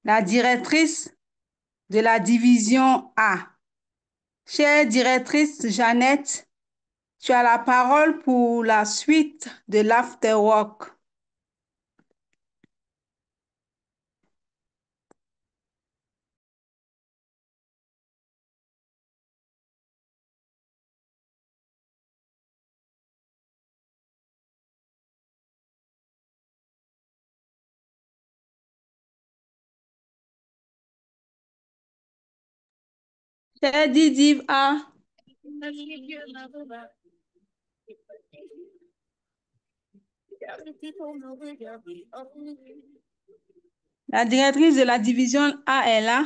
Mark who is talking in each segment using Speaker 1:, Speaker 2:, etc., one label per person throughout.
Speaker 1: la directrice de la division A. Chère directrice Jeannette, tu as la parole pour la suite de l'afterwork. Chère Didive A, la directrice de la division A est là.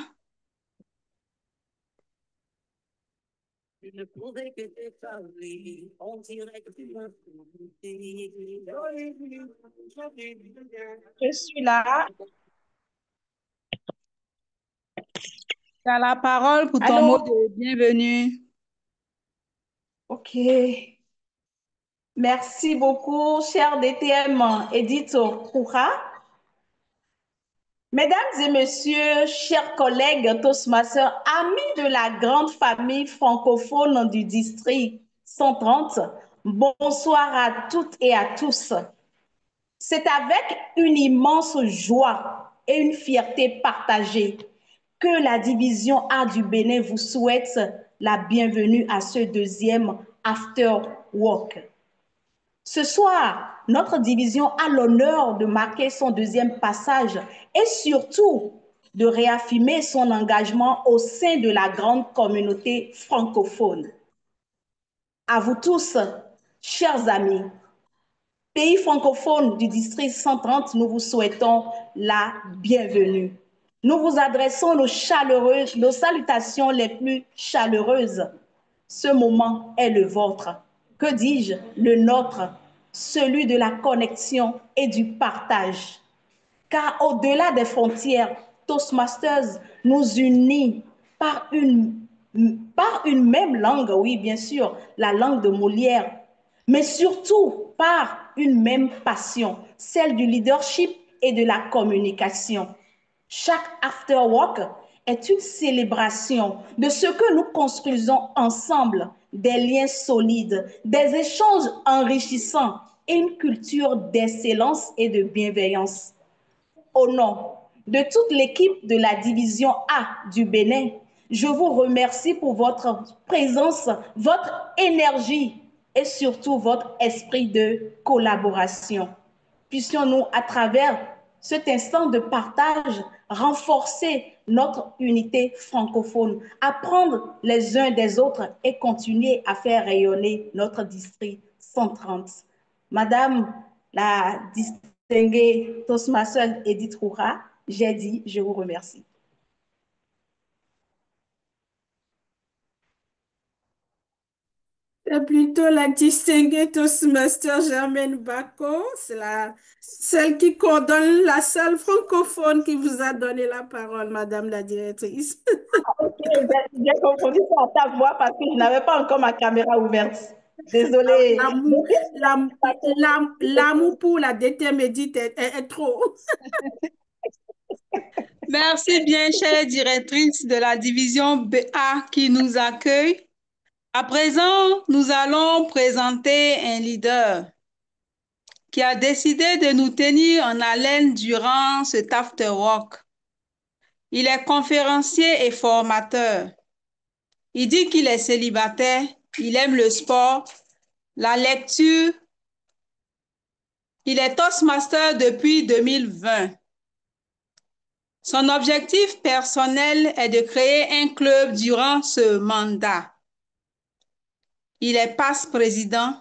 Speaker 2: Je suis là.
Speaker 1: Tu as la parole pour ton mot
Speaker 2: Allô?
Speaker 1: de bienvenue.
Speaker 2: OK. Merci beaucoup, cher DTM Edith Koura. Mesdames et messieurs, chers collègues, Toastmasters, amis de la grande famille francophone du district 130, bonsoir à toutes et à tous. C'est avec une immense joie et une fierté partagée que la division A du Bénin vous souhaite la bienvenue à ce deuxième After Work. Ce soir, notre division a l'honneur de marquer son deuxième passage et surtout de réaffirmer son engagement au sein de la grande communauté francophone. À vous tous, chers amis, pays francophone du district 130, nous vous souhaitons la bienvenue. Nous vous adressons nos salutations les plus chaleureuses. Ce moment est le vôtre. Que dis-je? Le nôtre, celui de la connexion et du partage. Car au-delà des frontières, Toastmasters nous unit par une même langue, oui, bien sûr, la langue de Molière, mais surtout par une même passion, celle du leadership et de la communication. Chaque afterwork est une célébration de ce que nous construisons ensemble, des liens solides, des échanges enrichissants et une culture d'excellence et de bienveillance. Au nom de toute l'équipe de la division A du Bénin, je vous remercie pour votre présence, votre énergie et surtout votre esprit de collaboration. Puissions-nous, à travers cet instant de partage, renforcer notre unité francophone, apprendre les uns des autres et continuer à faire rayonner notre district 130. Madame la distinguée Toastmaster Edith Roura, j'ai dit, je vous remercie.
Speaker 3: C'est plutôt la distinguée Toastmaster Germaine Bacot, c'est celle qui coordonne la salle francophone qui vous a donné la parole, Madame la directrice.
Speaker 2: Ok, j'ai confondu ça à ta voix parce que je n'avais pas encore ma caméra ouverte. Désolée.
Speaker 3: L'amour, l'amour pour la détermédite est trop.
Speaker 1: Merci bien, chère directrice de la division BA qui nous accueille. À présent, nous allons présenter un leader qui a décidé de nous tenir en haleine durant cet afterwork. Il est conférencier et formateur. Il dit qu'il est célibataire, il aime le sport, la lecture. Il est Toastmaster depuis 2020. Son objectif personnel est de créer un club durant ce mandat. Il est passe-président.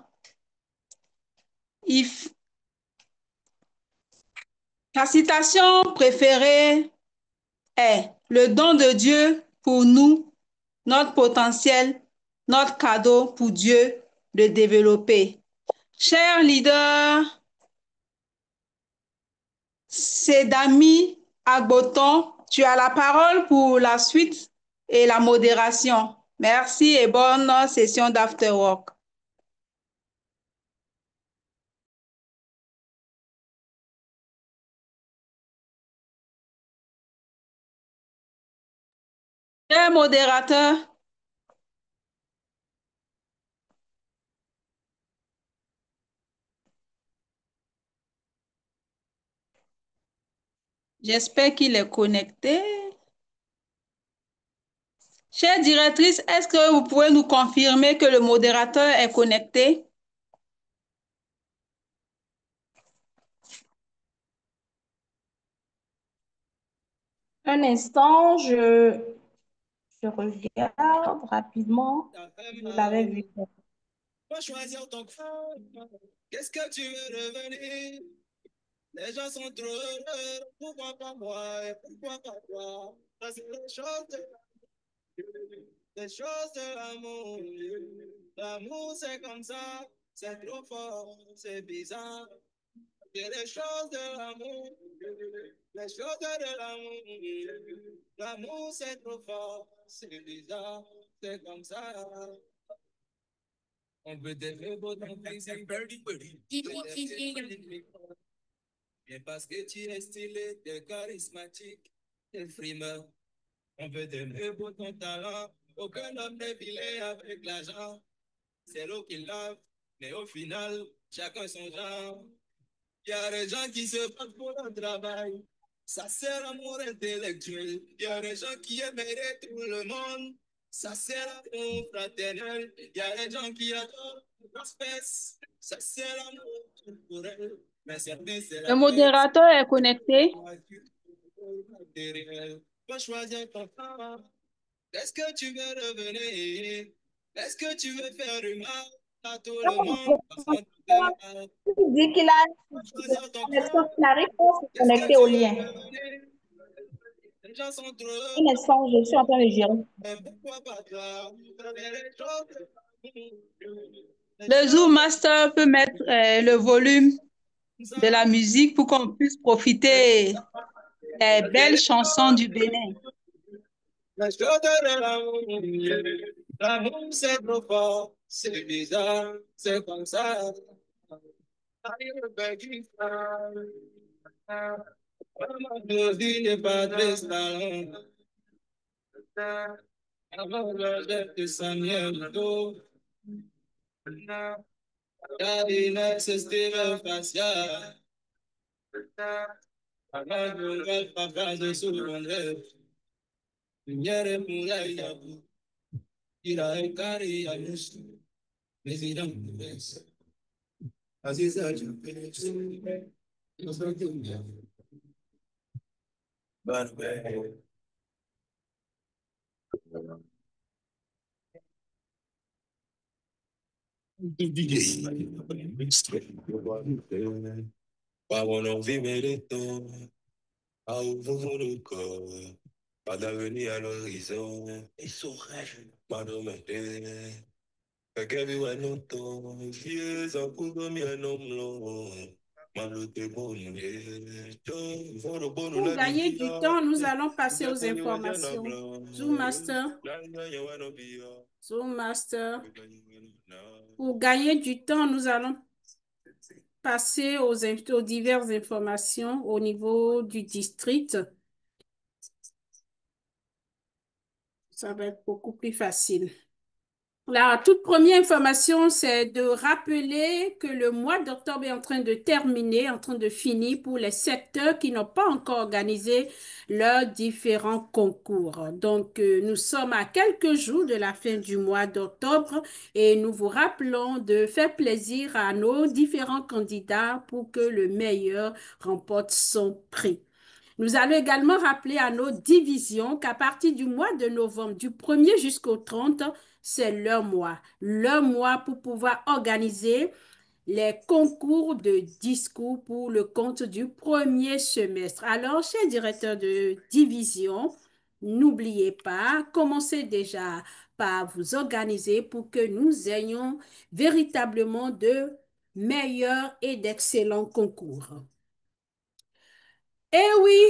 Speaker 1: Sa citation préférée est le don de Dieu pour nous, notre potentiel, notre cadeau pour Dieu de développer. Cher leader, Sedami Agboton, tu as la parole pour la suite et la modération. Merci et bonne session d'afterwork. Cher modérateur, j'espère qu'il est connecté. Chère directrice, est-ce que vous pouvez nous confirmer que le modérateur est connecté?
Speaker 2: Un instant, je regarde rapidement. Je l'avais vu.
Speaker 4: Va choisir ton camp. Qu'est-ce que tu veux devenir? Les gens sont trop heureux. Pourquoi pas moi et pourquoi pas toi? Ça, c'est les choses de l'amour. L'amour, c'est comme ça. C'est trop fort. C'est bizarre. C'est les choses de l'amour. Les choses de l'amour. L'amour, c'est trop fort. C'est bizarre. C'est comme ça. On veut des robots dans c'est birdie birdie. Bien parce que tu es stylé, t'es charismatique, t'es frimeur. On veut des robots ton talent. Aucun homme n'est filé avec l'argent. C'est l'eau qui lave, mais au final, chacun son genre. Il y a des gens qui se battent pour leur travail. Ça c'est l'amour intellectuel. Il y a des gens qui aimeraient tout le monde. Ça c'est l'amour fraternel. Il y a des gens qui adorent l'espèce. Ça c'est l'amour corporel. Mais certains c'est
Speaker 1: Le
Speaker 4: la fête.
Speaker 1: modérateur est connecté.
Speaker 4: Va choisir ton camp. Est-ce que tu veux revenir? Est-ce que tu veux faire du mal à tout le monde? Parce qu'on te demande.
Speaker 2: Il dit qu'il a
Speaker 4: Va choisir ton
Speaker 2: un instant,
Speaker 4: camp.
Speaker 2: il n'arrive pas à se
Speaker 4: Est-ce que
Speaker 2: connecter
Speaker 4: tu
Speaker 2: au
Speaker 4: veux
Speaker 2: lien.
Speaker 4: revenir? Les gens sont trop heureux.
Speaker 2: Un instant, je suis en train de gérer.
Speaker 4: Mais pourquoi pas toi? Les choses-
Speaker 1: Le Zoom Master peut mettre le volume de la musique pour qu'on puisse profiter des belles chansons du Bénin.
Speaker 4: Les choses de l'amour. L'amour, c'est trop fort. C'est bizarre. C'est comme ça. Maman, vie n'est pas transparente. Avant le jet de Samuel Do, Carina s'estime facial. Avant de le papa de souverain, lumière pour la yabu. Il a un carré à l'ouest, mais il a une baisse. Aziza, je peux pas mon envie mérite, à ouvrir le corps, pas d'avenir à l'horizon, et son rêve, pas de m'aider. Fait que vi wè nou ton, fie sa kou do mi anom lon. Malote bon foro bon
Speaker 3: Pour
Speaker 4: la di
Speaker 3: gagner du
Speaker 4: via.
Speaker 3: temps, nous allons passer
Speaker 4: Ute
Speaker 3: aux
Speaker 4: poni wè jen a
Speaker 3: informations.
Speaker 4: blan.
Speaker 3: Zoom Master,
Speaker 4: La nye wè no biya.
Speaker 3: Zoom Master.
Speaker 4: Na.
Speaker 3: Pour gagner du temps, nous allons passer aux diverses informations au niveau du district. Ça va être beaucoup plus facile. La toute première information, c'est de rappeler que le mois d'octobre est en train de terminer, en train de finir pour les secteurs qui n'ont pas encore organisé leurs différents concours. Donc, nous sommes à quelques jours de la fin du mois d'octobre et nous vous rappelons de faire plaisir à nos différents candidats pour que le meilleur remporte son prix. Nous allons également rappeler à nos divisions qu'à partir du mois de novembre, du 1er jusqu'au 30, c'est leur mois pour pouvoir organiser les concours de discours pour le compte du premier semestre. Alors, chers directeurs de division, n'oubliez pas, commencez déjà par vous organiser pour que nous ayons véritablement de meilleurs et d'excellents concours. Eh oui,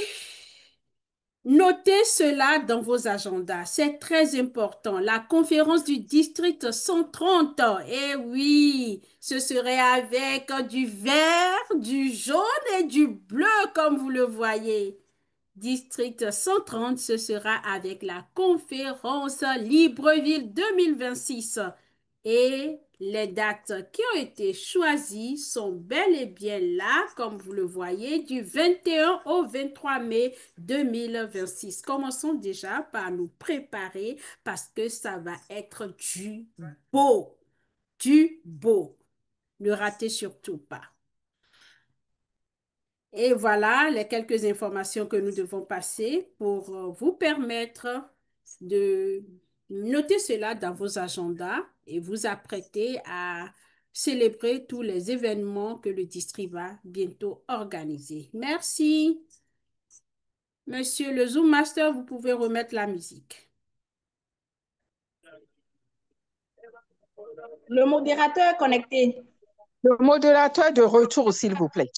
Speaker 3: notez cela dans vos agendas, c'est très important. La conférence du district 130, eh oui, ce serait avec du vert, du jaune et du bleu comme vous le voyez. District 130, ce sera avec la conférence Libreville 2026. Et les dates qui ont été choisies sont bel et bien là, comme vous le voyez, du 21 au 23 mai 2026. Commençons déjà par nous préparer parce que ça va être du beau, du beau. Ne ratez surtout pas. Et voilà les quelques informations que nous devons passer pour vous permettre de noter cela dans vos agendas et vous apprêter à célébrer tous les événements que le district va bientôt organiser. Merci. Monsieur le Zoom Master, vous pouvez remettre la musique.
Speaker 2: Le modérateur est connecté.
Speaker 5: Le modérateur de retour, s'il vous plaît.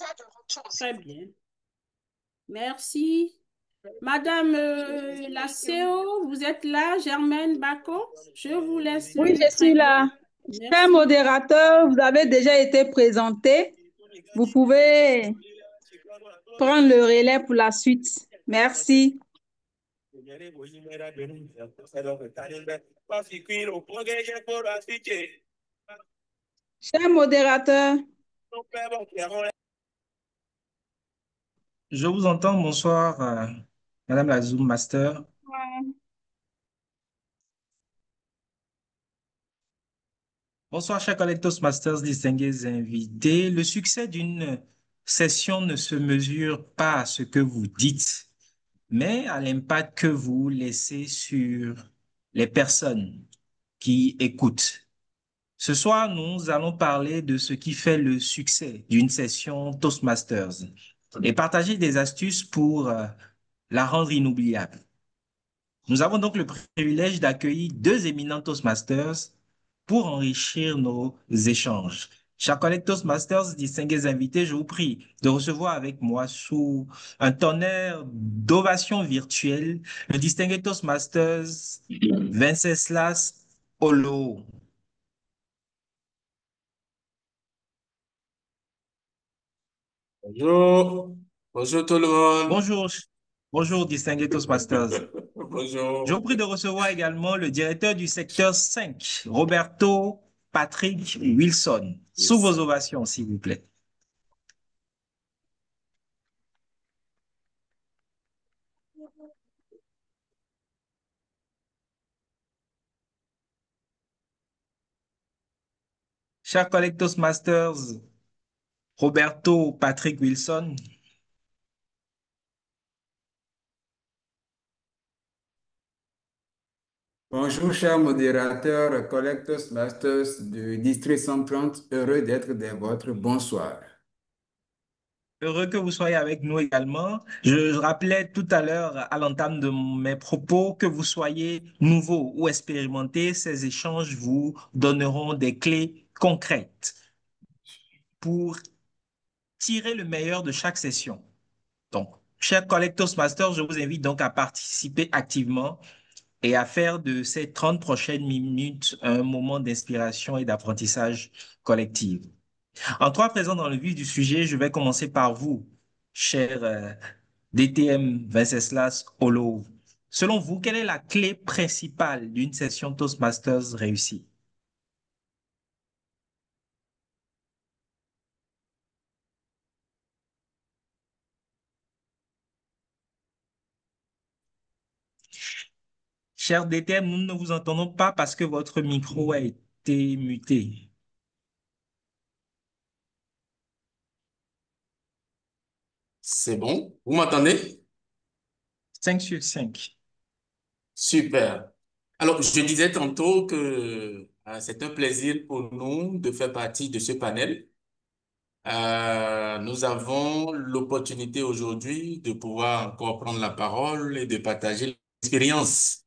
Speaker 3: Très bien. Merci. Madame la CEO, vous êtes là, Germaine Bacon? Je vous laisse.
Speaker 1: Oui, je suis là. Cher modérateur, vous avez déjà été présenté. Vous pouvez prendre le relais pour la suite. Merci. Cher modérateur.
Speaker 6: Je vous entends. Bonsoir, Madame la Zoom Master. Bonsoir, chers collègues Toastmasters, distingués invités. Le succès d'une session ne se mesure pas à ce que vous dites, mais à l'impact que vous laissez sur les personnes qui écoutent. Ce soir, nous allons parler de ce qui fait le succès d'une session Toastmasters et partager des astuces pour la rendre inoubliable. Nous avons donc le privilège d'accueillir deux éminents Toastmasters pour enrichir nos échanges. Chers collègues Toastmasters, distingués invités, je vous prie de recevoir avec moi sous un tonnerre d'ovations virtuelles le distingué Toastmasters Venceslas Olo.
Speaker 7: Bonjour. Bonjour tout le monde.
Speaker 6: Bonjour, bonjour distingué Toastmasters.
Speaker 7: Bonjour.
Speaker 6: Je vous prie de recevoir également le directeur du secteur 5, Roberto Patrick Wilson. Sous vos ovations, s'il vous plaît. Chers collègues Toastmasters, Roberto Patrick Wilson.
Speaker 8: Bonjour, chers modérateurs, collègues Toastmasters du District 130, heureux d'être des vôtres. Bonsoir.
Speaker 6: Heureux que vous soyez avec nous également. Je rappelais tout à l'heure, à l'entame de mes propos, que vous soyez nouveau ou expérimenté, ces échanges vous donneront des clés concrètes pour tirer le meilleur de chaque session. Donc, chers collègues Toastmasters, je vous invite donc à participer activement et à faire de ces 30 prochaines minutes un moment d'inspiration et d'apprentissage collectif. Entrant à présent dans le vif du sujet, je vais commencer par vous, cher DTM Venceslas Olo. Selon vous, quelle est la clé principale d'une session Toastmasters réussie? Cher DTM, nous ne vous entendons pas parce que votre micro a été muté.
Speaker 7: C'est bon? Vous m'entendez?
Speaker 6: 5 sur 5.
Speaker 7: Super. Alors, je disais tantôt que c'est un plaisir pour nous de faire partie de ce panel. Nous avons l'opportunité aujourd'hui de pouvoir encore prendre la parole et de partager l'expérience.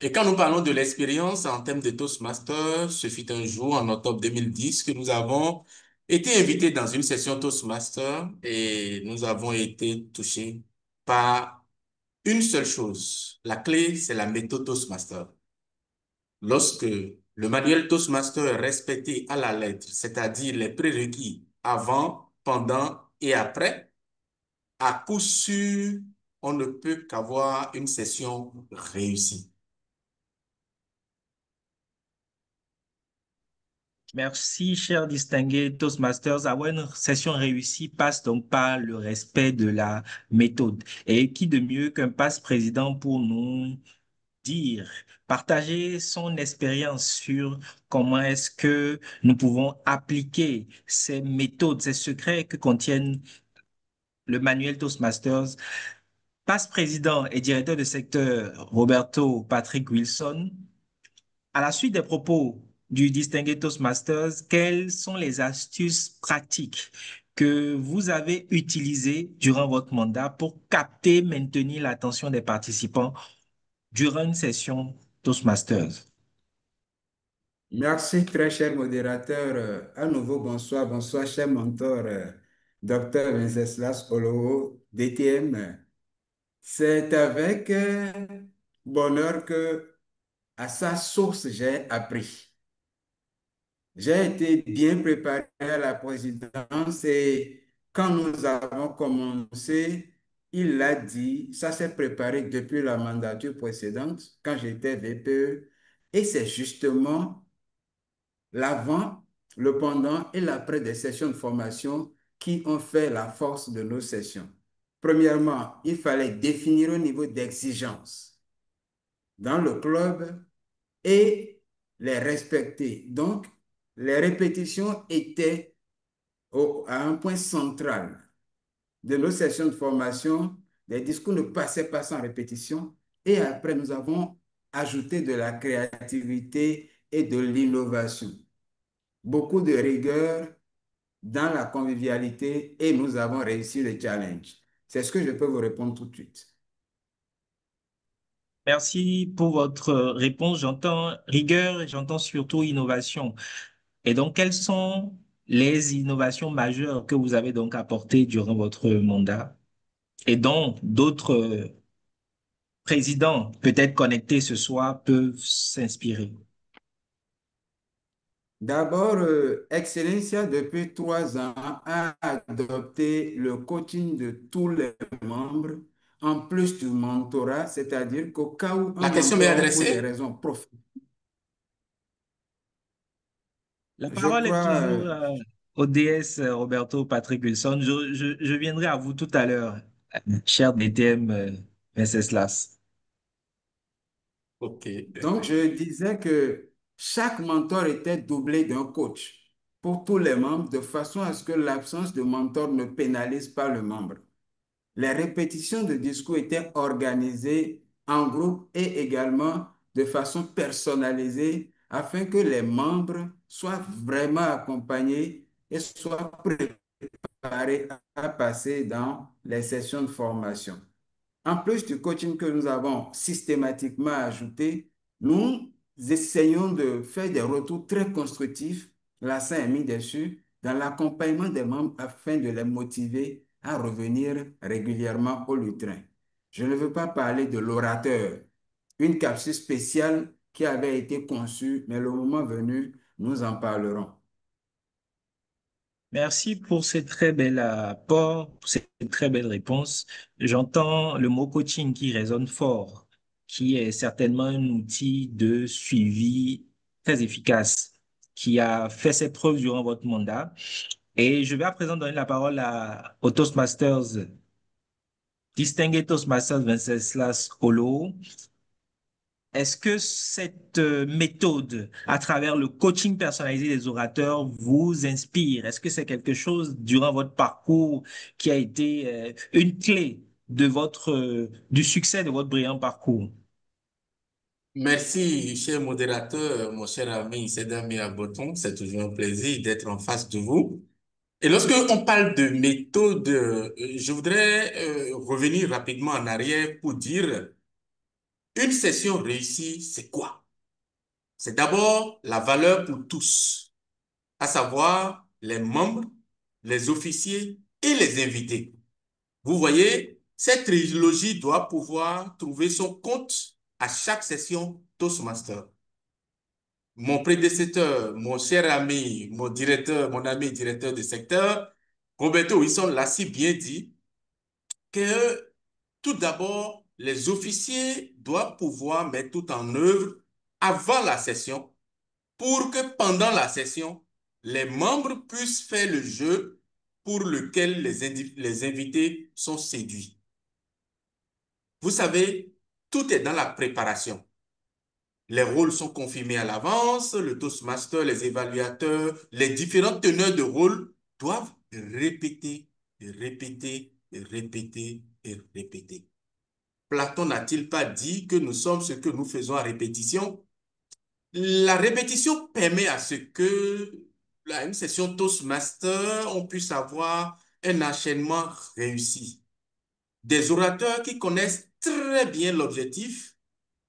Speaker 7: Et quand nous parlons de l'expérience en termes de Toastmasters, ce fut un jour en octobre 2010 que nous avons été invités dans une session Toastmaster et nous avons été touchés par une seule chose. La clé, c'est la méthode Toastmaster. Lorsque le manuel Toastmaster est respecté à la lettre, c'est-à-dire les prérequis avant, pendant et après, à coup sûr, on ne peut qu'avoir une session réussie.
Speaker 6: Merci, cher distingué Toastmasters. Avoir une session réussie passe donc par le respect de la méthode. Et qui de mieux qu'un passe-président pour nous dire, partager son expérience sur comment est-ce que nous pouvons appliquer ces méthodes, ces secrets que contiennent le manuel Toastmasters. Passe-président et directeur de secteur Roberto Patrick Wilson, à la suite des propos du distingué Toastmasters, quelles sont les astuces pratiques que vous avez utilisées durant votre mandat pour capter, maintenir l'attention des participants durant une session Toastmasters?
Speaker 8: Merci, très cher modérateur. À nouveau, bonsoir, bonsoir, cher mentor, Dr. Venceslas Olowo, DTM. C'est avec bonheur que, à sa source, j'ai appris. J'ai été bien préparé à la présidence et quand nous avons commencé, il l'a dit, ça s'est préparé depuis la mandature précédente, quand j'étais VPE, et c'est justement l'avant, le pendant et l'après des sessions de formation qui ont fait la force de nos sessions. Premièrement, il fallait définir un niveau d'exigence dans le club et les respecter. Donc, les répétitions étaient à un point central de nos sessions de formation. Les discours ne passaient pas sans répétition. Et après, nous avons ajouté de la créativité et de l'innovation. Beaucoup de rigueur dans la convivialité et nous avons réussi le challenge. C'est ce que je peux vous répondre tout de suite.
Speaker 6: Merci pour votre réponse. J'entends rigueur, j'entends surtout innovation. Et donc, quelles sont les innovations majeures que vous avez donc apportées durant votre mandat et dont d'autres présidents, peut-être connectés ce soir, peuvent s'inspirer?
Speaker 8: D'abord, Excellencia, depuis 3 ans, a adopté le coaching de tous les membres, en plus du mentorat, c'est-à-dire qu'au cas où un
Speaker 7: La question m'est
Speaker 8: mentor, pour des
Speaker 7: adressée.
Speaker 8: raisons professionnelles,
Speaker 6: La
Speaker 8: je
Speaker 6: parole est
Speaker 8: crois,
Speaker 6: toujours au DS Roberto Patrick Wilson. Je viendrai à vous tout à l'heure, cher DTM Venceslas.
Speaker 7: OK.
Speaker 8: donc je disais que chaque mentor était doublé d'un coach pour tous les membres, de façon à ce que l'absence de mentor ne pénalise pas le membre. Les répétitions de discours étaient organisées en groupe et également de façon personnalisée afin que les membres soient vraiment accompagnés et soient préparés à passer dans les sessions de formation. En plus du coaching que nous avons systématiquement ajouté, nous essayons de faire des retours très constructifs, l'accent est mis dessus, dans l'accompagnement des membres afin de les motiver à revenir régulièrement au lutrin. Je ne veux pas parler de l'orateur, une capsule spéciale qui avait été conçue, mais le moment venu, nous en parlerons.
Speaker 6: Merci pour ces très bel apport, pour ces très belles réponses. J'entends le mot coaching qui résonne fort, qui est certainement un outil de suivi très efficace, qui a fait ses preuves durant votre mandat. Et je vais à présent donner la parole au Toastmasters, distingué Toastmasters Venceslas Olo. Est-ce que cette méthode, à travers le coaching personnalisé des orateurs, vous inspire? Est-ce que c'est quelque chose durant votre parcours qui a été une clé de du succès de votre brillant parcours?
Speaker 7: Merci, cher modérateur, mon cher ami Sedami Aboton. C'est toujours un plaisir d'être en face de vous. Et lorsque on parle de méthode, je voudrais revenir rapidement en arrière pour dire une session réussie, c'est quoi? C'est d'abord la valeur pour tous, à savoir les membres, les officiers et les invités. Vous voyez, cette trilogie doit pouvoir trouver son compte à chaque session Toastmaster. Mon prédécesseur, mon cher ami, mon directeur, mon ami directeur de secteur, Roberto Wilson l'a si bien dit que Tout d'abord, les officiers doivent pouvoir mettre tout en œuvre avant la session pour que pendant la session, les membres puissent faire le jeu pour lequel les invités sont séduits. Vous savez, tout est dans la préparation. Les rôles sont confirmés à l'avance, le Toastmaster, les évaluateurs, les différents teneurs de rôle doivent répéter, répéter, répéter et répéter. Platon n'a-t-il pas dit que nous sommes ce que nous faisons à répétition? La répétition permet à ce que, à une session Toastmaster, on puisse avoir un enchaînement réussi. Des orateurs qui connaissent très bien l'objectif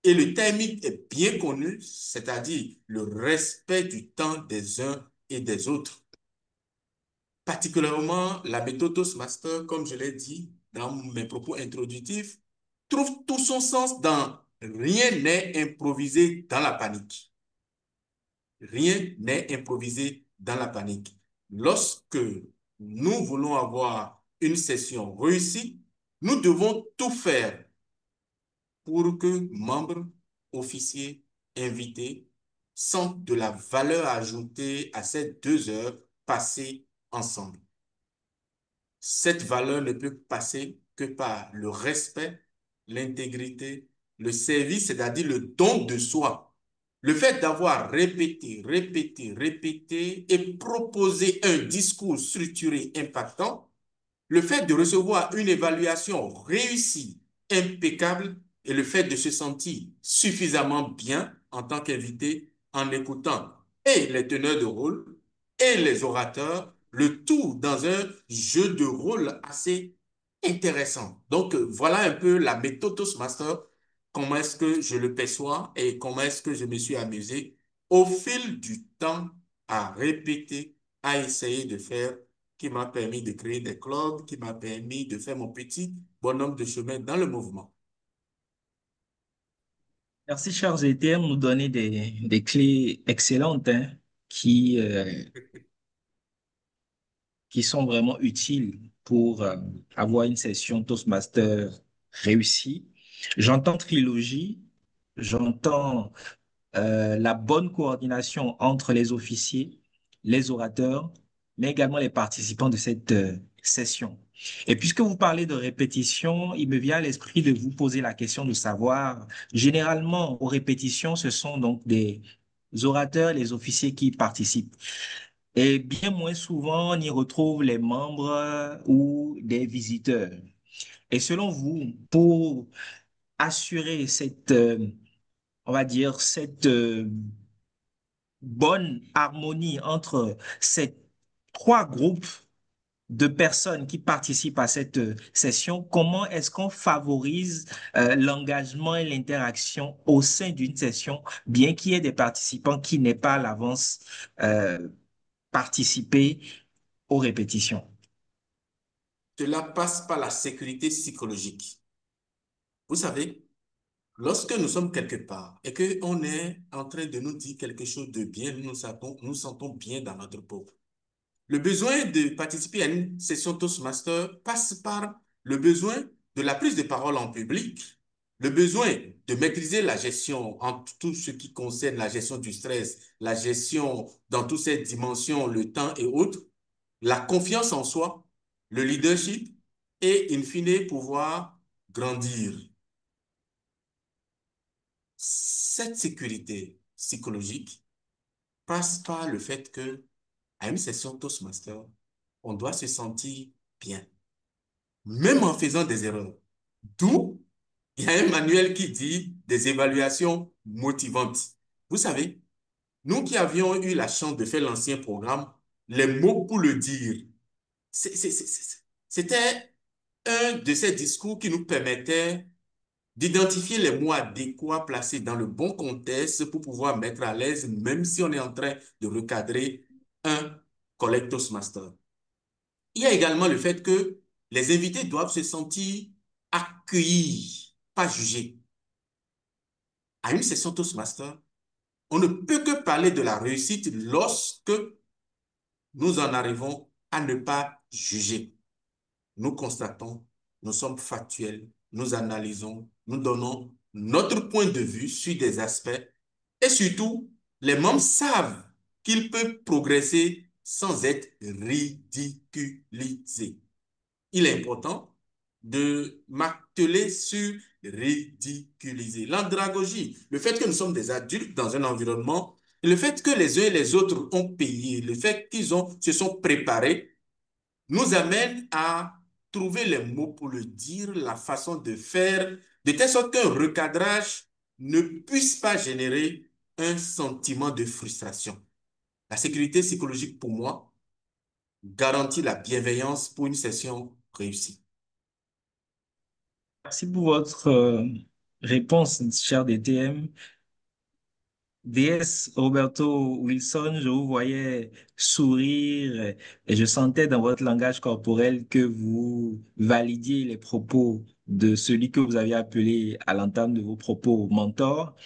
Speaker 7: et le timing est bien connu, c'est-à-dire le respect du temps des uns et des autres. Particulièrement, la méthode Toastmaster, comme je l'ai dit dans mes propos introductifs, trouve tout son sens dans rien n'est improvisé dans la panique. Rien n'est improvisé dans la panique. Lorsque nous voulons avoir une session réussie, nous devons tout faire pour que membres, officiers, invités sentent de la valeur ajoutée à ces 2 heures passées ensemble. Cette valeur ne peut passer que par le respect, l'intégrité, le service, c'est-à-dire le don de soi. Le fait d'avoir répété, répété, répété et proposé un discours structuré, impactant, le fait de recevoir une évaluation réussie, impeccable, et le fait de se sentir suffisamment bien en tant qu'invité en écoutant et les teneurs de rôle et les orateurs, le tout dans un jeu de rôle assez intéressant. Donc, voilà un peu la méthode Toastmaster, comment est-ce que je le perçois et comment est-ce que je me suis amusé au fil du temps à répéter, à essayer de faire, qui m'a permis de créer des clubs, qui m'a permis de faire mon petit bonhomme de chemin dans le mouvement.
Speaker 6: Merci, chers ETM, nous donner des clés excellentes hein, qui sont vraiment utiles pour avoir une session Toastmaster réussie. J'entends trilogie, j'entends la bonne coordination entre les officiers, les orateurs, mais également les participants de cette session. Et puisque vous parlez de répétition, il me vient à l'esprit de vous poser la question de savoir, généralement, aux répétitions, ce sont donc des orateurs, les officiers qui participent. Et bien moins souvent, on y retrouve les membres ou des visiteurs. Et selon vous, pour assurer cette, on va dire, cette bonne harmonie entre ces 3 groupes de personnes qui participent à cette session, comment est-ce qu'on favorise l'engagement et l'interaction au sein d'une session, bien qu'il y ait des participants qui n'aient pas à l'avance euh, participé aux répétitions?
Speaker 7: Cela passe par la sécurité psychologique. Vous savez, lorsque nous sommes quelque part et qu'on est en train de nous dire quelque chose de bien, nous sentons bien dans notre peau. Le besoin de participer à une session Toastmaster passe par le besoin de la prise de parole en public, le besoin de maîtriser la gestion en tout ce qui concerne la gestion du stress, la gestion dans toutes ces dimensions, le temps et autres, la confiance en soi, le leadership et, in fine, pouvoir grandir. Cette sécurité psychologique passe par le fait que, à une session Toastmaster, on doit se sentir bien, même en faisant des erreurs. D'où, il y a un manuel qui dit des évaluations motivantes. Vous savez, nous qui avions eu la chance de faire l'ancien programme, les mots pour le dire, c'était un de ces discours qui nous permettait d'identifier les mots adéquats placés dans le bon contexte pour pouvoir mettre à l'aise, même si on est en train de recadrer un collègue Toastmaster. Il y a également le fait que les invités doivent se sentir accueillis, pas jugés. À une session Toastmaster, on ne peut que parler de la réussite lorsque nous en arrivons à ne pas juger. Nous constatons, nous sommes factuels nous analysons, nous donnons notre point de vue sur des aspects et surtout, les membres savent qu'ils peuvent progresser sans être ridiculisés. Il est important de marteler sur ridiculiser. L'andragogie, le fait que nous sommes des adultes dans un environnement, le fait que les uns et les autres ont payé, le fait se sont préparés, nous amène à trouver les mots pour le dire, la façon de faire, de telle sorte qu'un recadrage ne puisse pas générer un sentiment de frustration. La sécurité psychologique, pour moi, garantit la bienveillance pour une session réussie.
Speaker 6: Merci pour votre réponse, cher DTM. DS Roberto Wilson, je vous voyais sourire et je sentais dans votre langage corporel que vous validiez les propos de celui que vous aviez appelé à l'entame de vos propos mentor.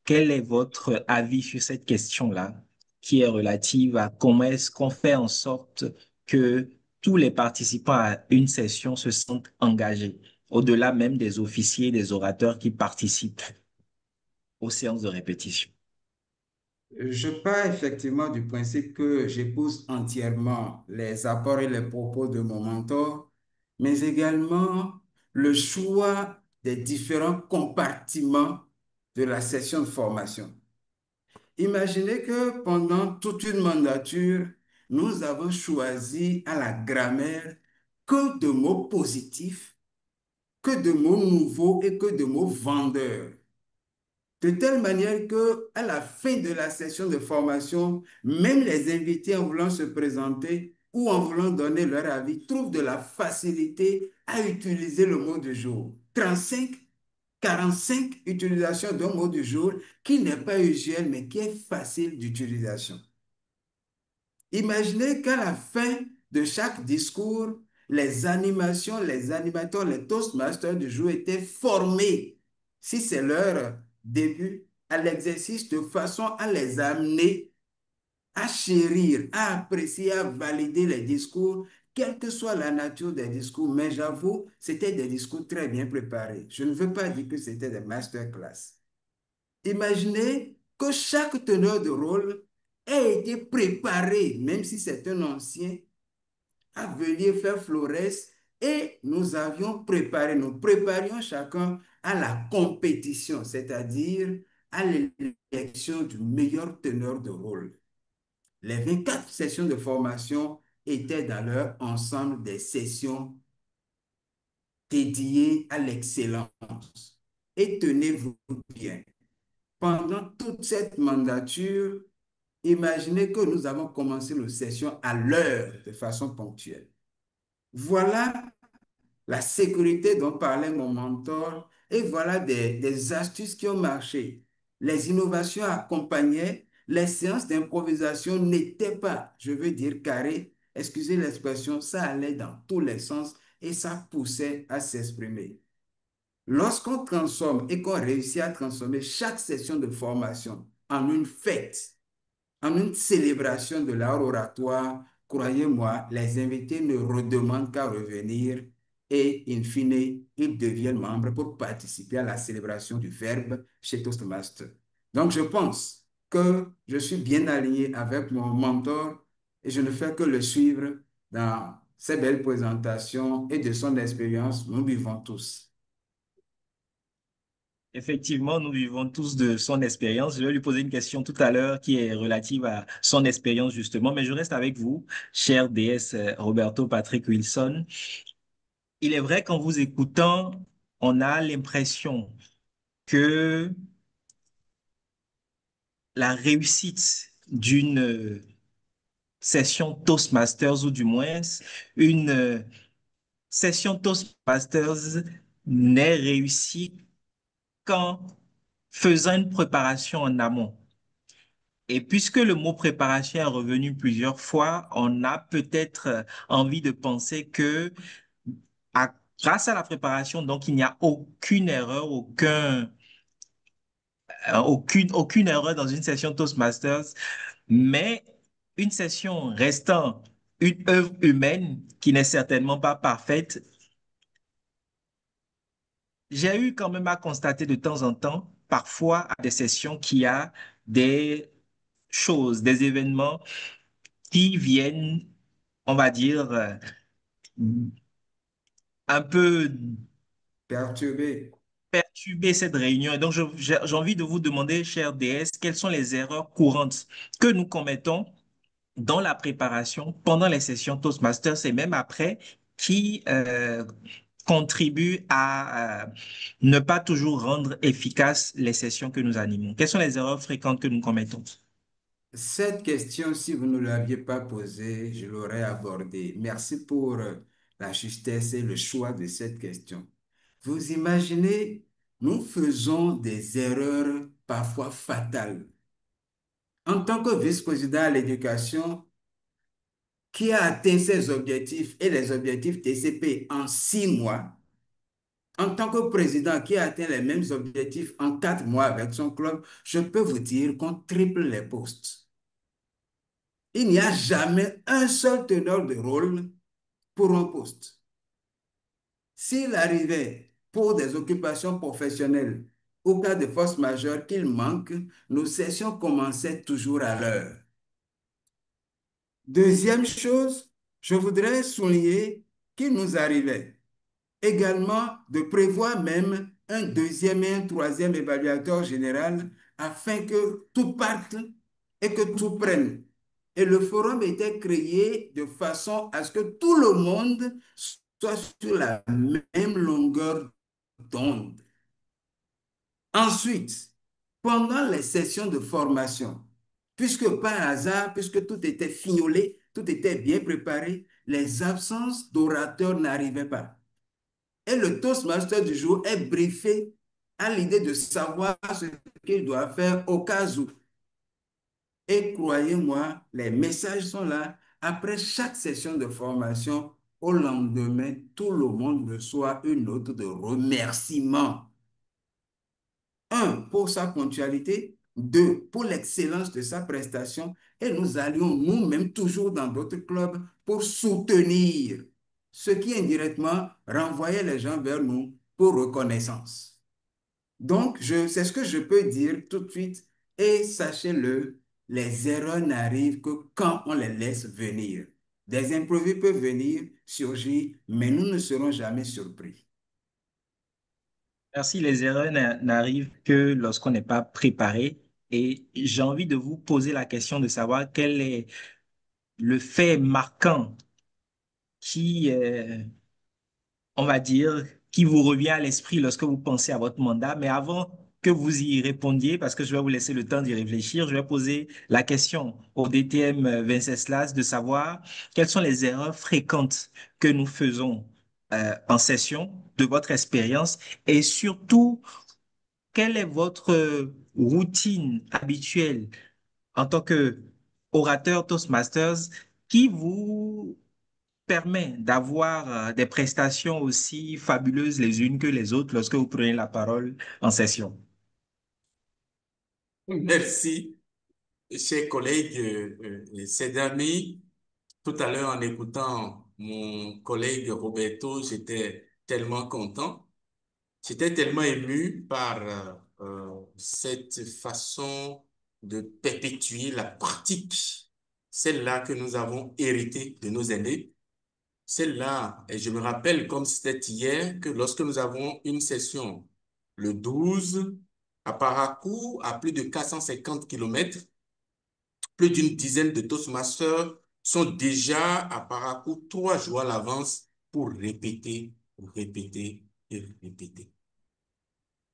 Speaker 6: Quel est votre avis sur cette question-là, qui est relative à comment est-ce qu'on fait en sorte que tous les participants à une session se sentent engagés, au-delà même des officiers, des orateurs qui participent aux séances de répétition?
Speaker 8: Je pars effectivement du principe que j'épouse entièrement les apports et les propos de mon mentor, mais également le choix des différents compartiments de la session de formation. Imaginez que pendant toute une mandature, nous avons choisi à la grammaire que de mots positifs, que de mots nouveaux et que de mots vendeurs. De telle manière que, à la fin de la session de formation, même les invités en voulant se présenter ou en voulant donner leur avis trouvent de la facilité à utiliser le mot du jour. 35, 45 utilisations d'un mot du jour qui n'est pas usuel mais qui est facile d'utilisation. Imaginez qu'à la fin de chaque discours, les animations, les animateurs, les Toastmasters du jour étaient formés, si c'est leur début, à l'exercice de façon à les amener à chérir, à apprécier, à valider les discours, quelle que soit la nature des discours. Mais j'avoue, c'était des discours très bien préparés. Je ne veux pas dire que c'était des masterclass. Imaginez que chaque teneur de rôle ait été préparé, même si c'est un ancien, à venir faire florès et nous avions préparé, nous préparions chacun à la compétition, c'est-à-dire à l'élection du meilleur teneur de rôle. Les 24 sessions de formation étaient dans leur ensemble des sessions dédiées à l'excellence. Et tenez-vous bien, pendant toute cette mandature, imaginez que nous avons commencé nos sessions à l'heure de façon ponctuelle. Voilà la sécurité dont parlait mon mentor et voilà des astuces qui ont marché. Les innovations accompagnaient, les séances d'improvisation n'étaient pas, je veux dire, carrées. Excusez l'expression, ça allait dans tous les sens et ça poussait à s'exprimer. Lorsqu'on transforme et qu'on réussit à transformer chaque session de formation en une fête, en une célébration de l'art oratoire, croyez-moi, les invités ne redemandent qu'à revenir et, in fine, ils deviennent membres pour participer à la célébration du verbe chez Toastmaster. Donc, je pense que je suis bien aligné avec mon mentor et je ne fais que le suivre dans ses belles présentations et de son expérience. Nous vivons tous.
Speaker 6: Effectivement, nous vivons tous de son expérience. Je vais lui poser une question tout à l'heure qui est relative à son expérience justement, mais je reste avec vous, cher DS Roberto Patrick Wilson. Il est vrai qu'en vous écoutant, on a l'impression que la réussite d'une session Toastmasters ou du moins une session Toastmasters n'est réussie qu'en faisant une préparation en amont. Et puisque le mot préparation est revenu plusieurs fois, on a peut-être envie de penser que grâce à la préparation, donc il n'y a aucune erreur, aucune erreur dans une session Toastmasters, mais une session restant une œuvre humaine qui n'est certainement pas parfaite j'ai eu quand même à constater de temps en temps, parfois à des sessions, qu'il y a des choses, des événements qui viennent, on va dire, un peu
Speaker 8: Perturbé.
Speaker 6: perturber cette réunion. Et donc, j'ai envie de vous demander, cher DS, quelles sont les erreurs courantes que nous commettons dans la préparation, pendant les sessions Toastmasters et même après, qui contribuent à ne pas toujours rendre efficaces les sessions que nous animons. Quelles sont les erreurs fréquentes que nous commettons?
Speaker 8: Cette question, si vous ne l'aviez pas posée, je l'aurais abordée. Merci pour la justesse et le choix de cette question. Vous imaginez, nous faisons des erreurs parfois fatales. En tant que vice-président à l'éducation, qui a atteint ses objectifs et les objectifs TCP en 6 mois, en tant que président qui a atteint les mêmes objectifs en 4 mois avec son club, je peux vous dire qu'on triple les postes. Il n'y a jamais un seul teneur de rôle pour un poste. S'il arrivait pour des occupations professionnelles, au cas de force majeure qu'il manque, nos sessions commençaient toujours à l'heure. Deuxième chose, je voudrais souligner qu'il nous arrivait également de prévoir même un deuxième et un troisième évaluateur général afin que tout parte et que tout prenne. Et le forum était créé de façon à ce que tout le monde soit sur la même longueur d'onde. Ensuite, pendant les sessions de formation, puisque par hasard, puisque tout était fignolé, tout était bien préparé, les absences d'orateurs n'arrivaient pas. Et le Toastmaster du jour est briefé à l'idée de savoir ce qu'il doit faire au cas où. Et croyez-moi, les messages sont là. Après chaque session de formation, au lendemain, tout le monde reçoit une note de remerciement. Un, pour sa ponctualité. Deux, pour l'excellence de sa prestation. Et nous allions nous-mêmes toujours dans d'autres clubs pour soutenir, ce qui indirectement renvoyait les gens vers nous pour reconnaissance. Donc, c'est ce que je peux dire tout de suite. Et sachez-le, les erreurs n'arrivent que quand on les laisse venir. Des imprévus peuvent venir, surgir, mais nous ne serons jamais surpris.
Speaker 6: Merci, les erreurs n'arrivent que lorsqu'on n'est pas préparé. Et j'ai envie de vous poser la question de savoir quel est le fait marquant qui, on va dire, qui vous revient à l'esprit lorsque vous pensez à votre mandat. Mais avant que vous y répondiez, parce que je vais vous laisser le temps d'y réfléchir, je vais poser la question au DTM Venceslas de savoir quelles sont les erreurs fréquentes que nous faisons en session de votre expérience et surtout, quelle est votre routine habituelle en tant que orateur Toastmasters qui vous permet d'avoir des prestations aussi fabuleuses les unes que les autres lorsque vous prenez la parole en session?
Speaker 7: Merci, chers collègues et chers amis. Tout à l'heure, en écoutant mon collègue Roberto, j'étais tellement content. J'étais tellement ému par cette façon de perpétuer la pratique, celle-là que nous avons héritée de nos aînés. Celle-là, et je me rappelle comme c'était hier, que lorsque nous avons une session le 12 à Parakou, à plus de 450 kilomètres, plus d'une dizaine de Toastmasters sont déjà à Parakou 3 jours à l'avance pour répéter, répéter et répéter.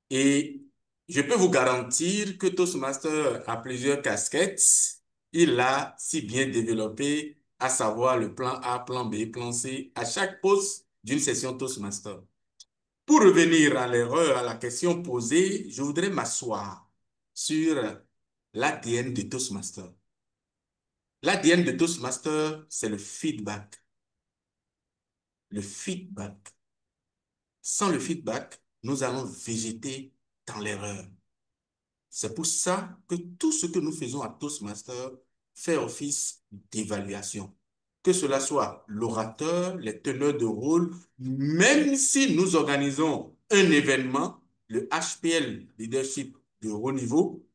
Speaker 7: Et je peux vous garantir que Toastmaster a plusieurs casquettes. Il a si bien développé, à savoir le plan A, plan B, plan C, à chaque poste d'une session Toastmaster. Pour revenir à l'erreur, à la question posée, je voudrais m'asseoir sur l'ADN de Toastmaster. L'ADN de Toastmaster, c'est le feedback. Le feedback. Sans le feedback, nous allons végéter dans l'erreur. C'est pour ça que tout ce que nous faisons à Toastmaster fait office d'évaluation. que cela soit l'orateur, les teneurs de rôle, même si nous organisons un événement, le HPL Leadership de haut niveau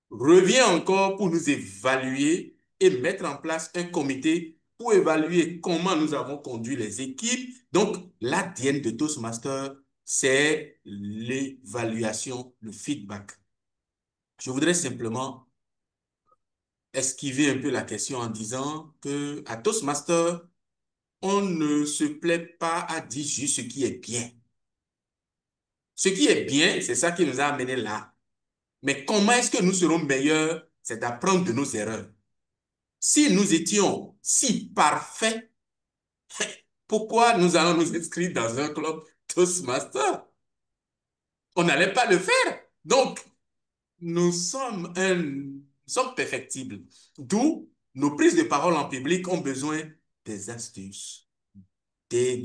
Speaker 7: revient encore pour nous évaluer et mettre en place un comité pour évaluer comment nous avons conduit les équipes. Donc, l'ADN de Toastmaster, c'est l'évaluation, le feedback. Je voudrais simplement esquiver un peu la question en disant que à Toastmaster, on ne se plaît pas à dire juste ce qui est bien. Ce qui est bien, c'est ça qui nous a amenés là. Mais comment est-ce que nous serons meilleurs? C'est d'apprendre de nos erreurs. Si nous étions si parfaits, pourquoi nous allons nous inscrire dans un club Toastmaster? On n'allait pas le faire. Donc, nous sommes perfectibles. D'où nos prises de parole en public ont besoin des astuces, d'un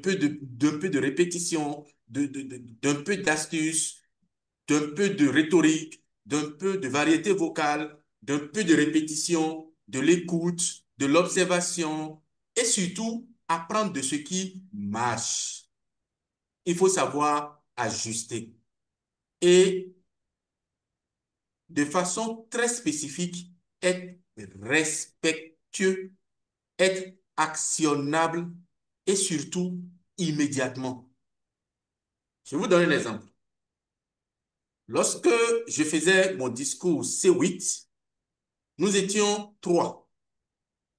Speaker 7: peu de répétition, d'un peu d'astuces, d'un peu de rhétorique, d'un peu de variété vocale, d'un peu de répétition, de l'écoute, de l'observation et surtout apprendre de ce qui marche. Il faut savoir ajuster. Et de façon très spécifique, être respectueux, être actionnable et surtout immédiatement. Je vous donne un exemple. Lorsque je faisais mon discours C8, nous étions 3.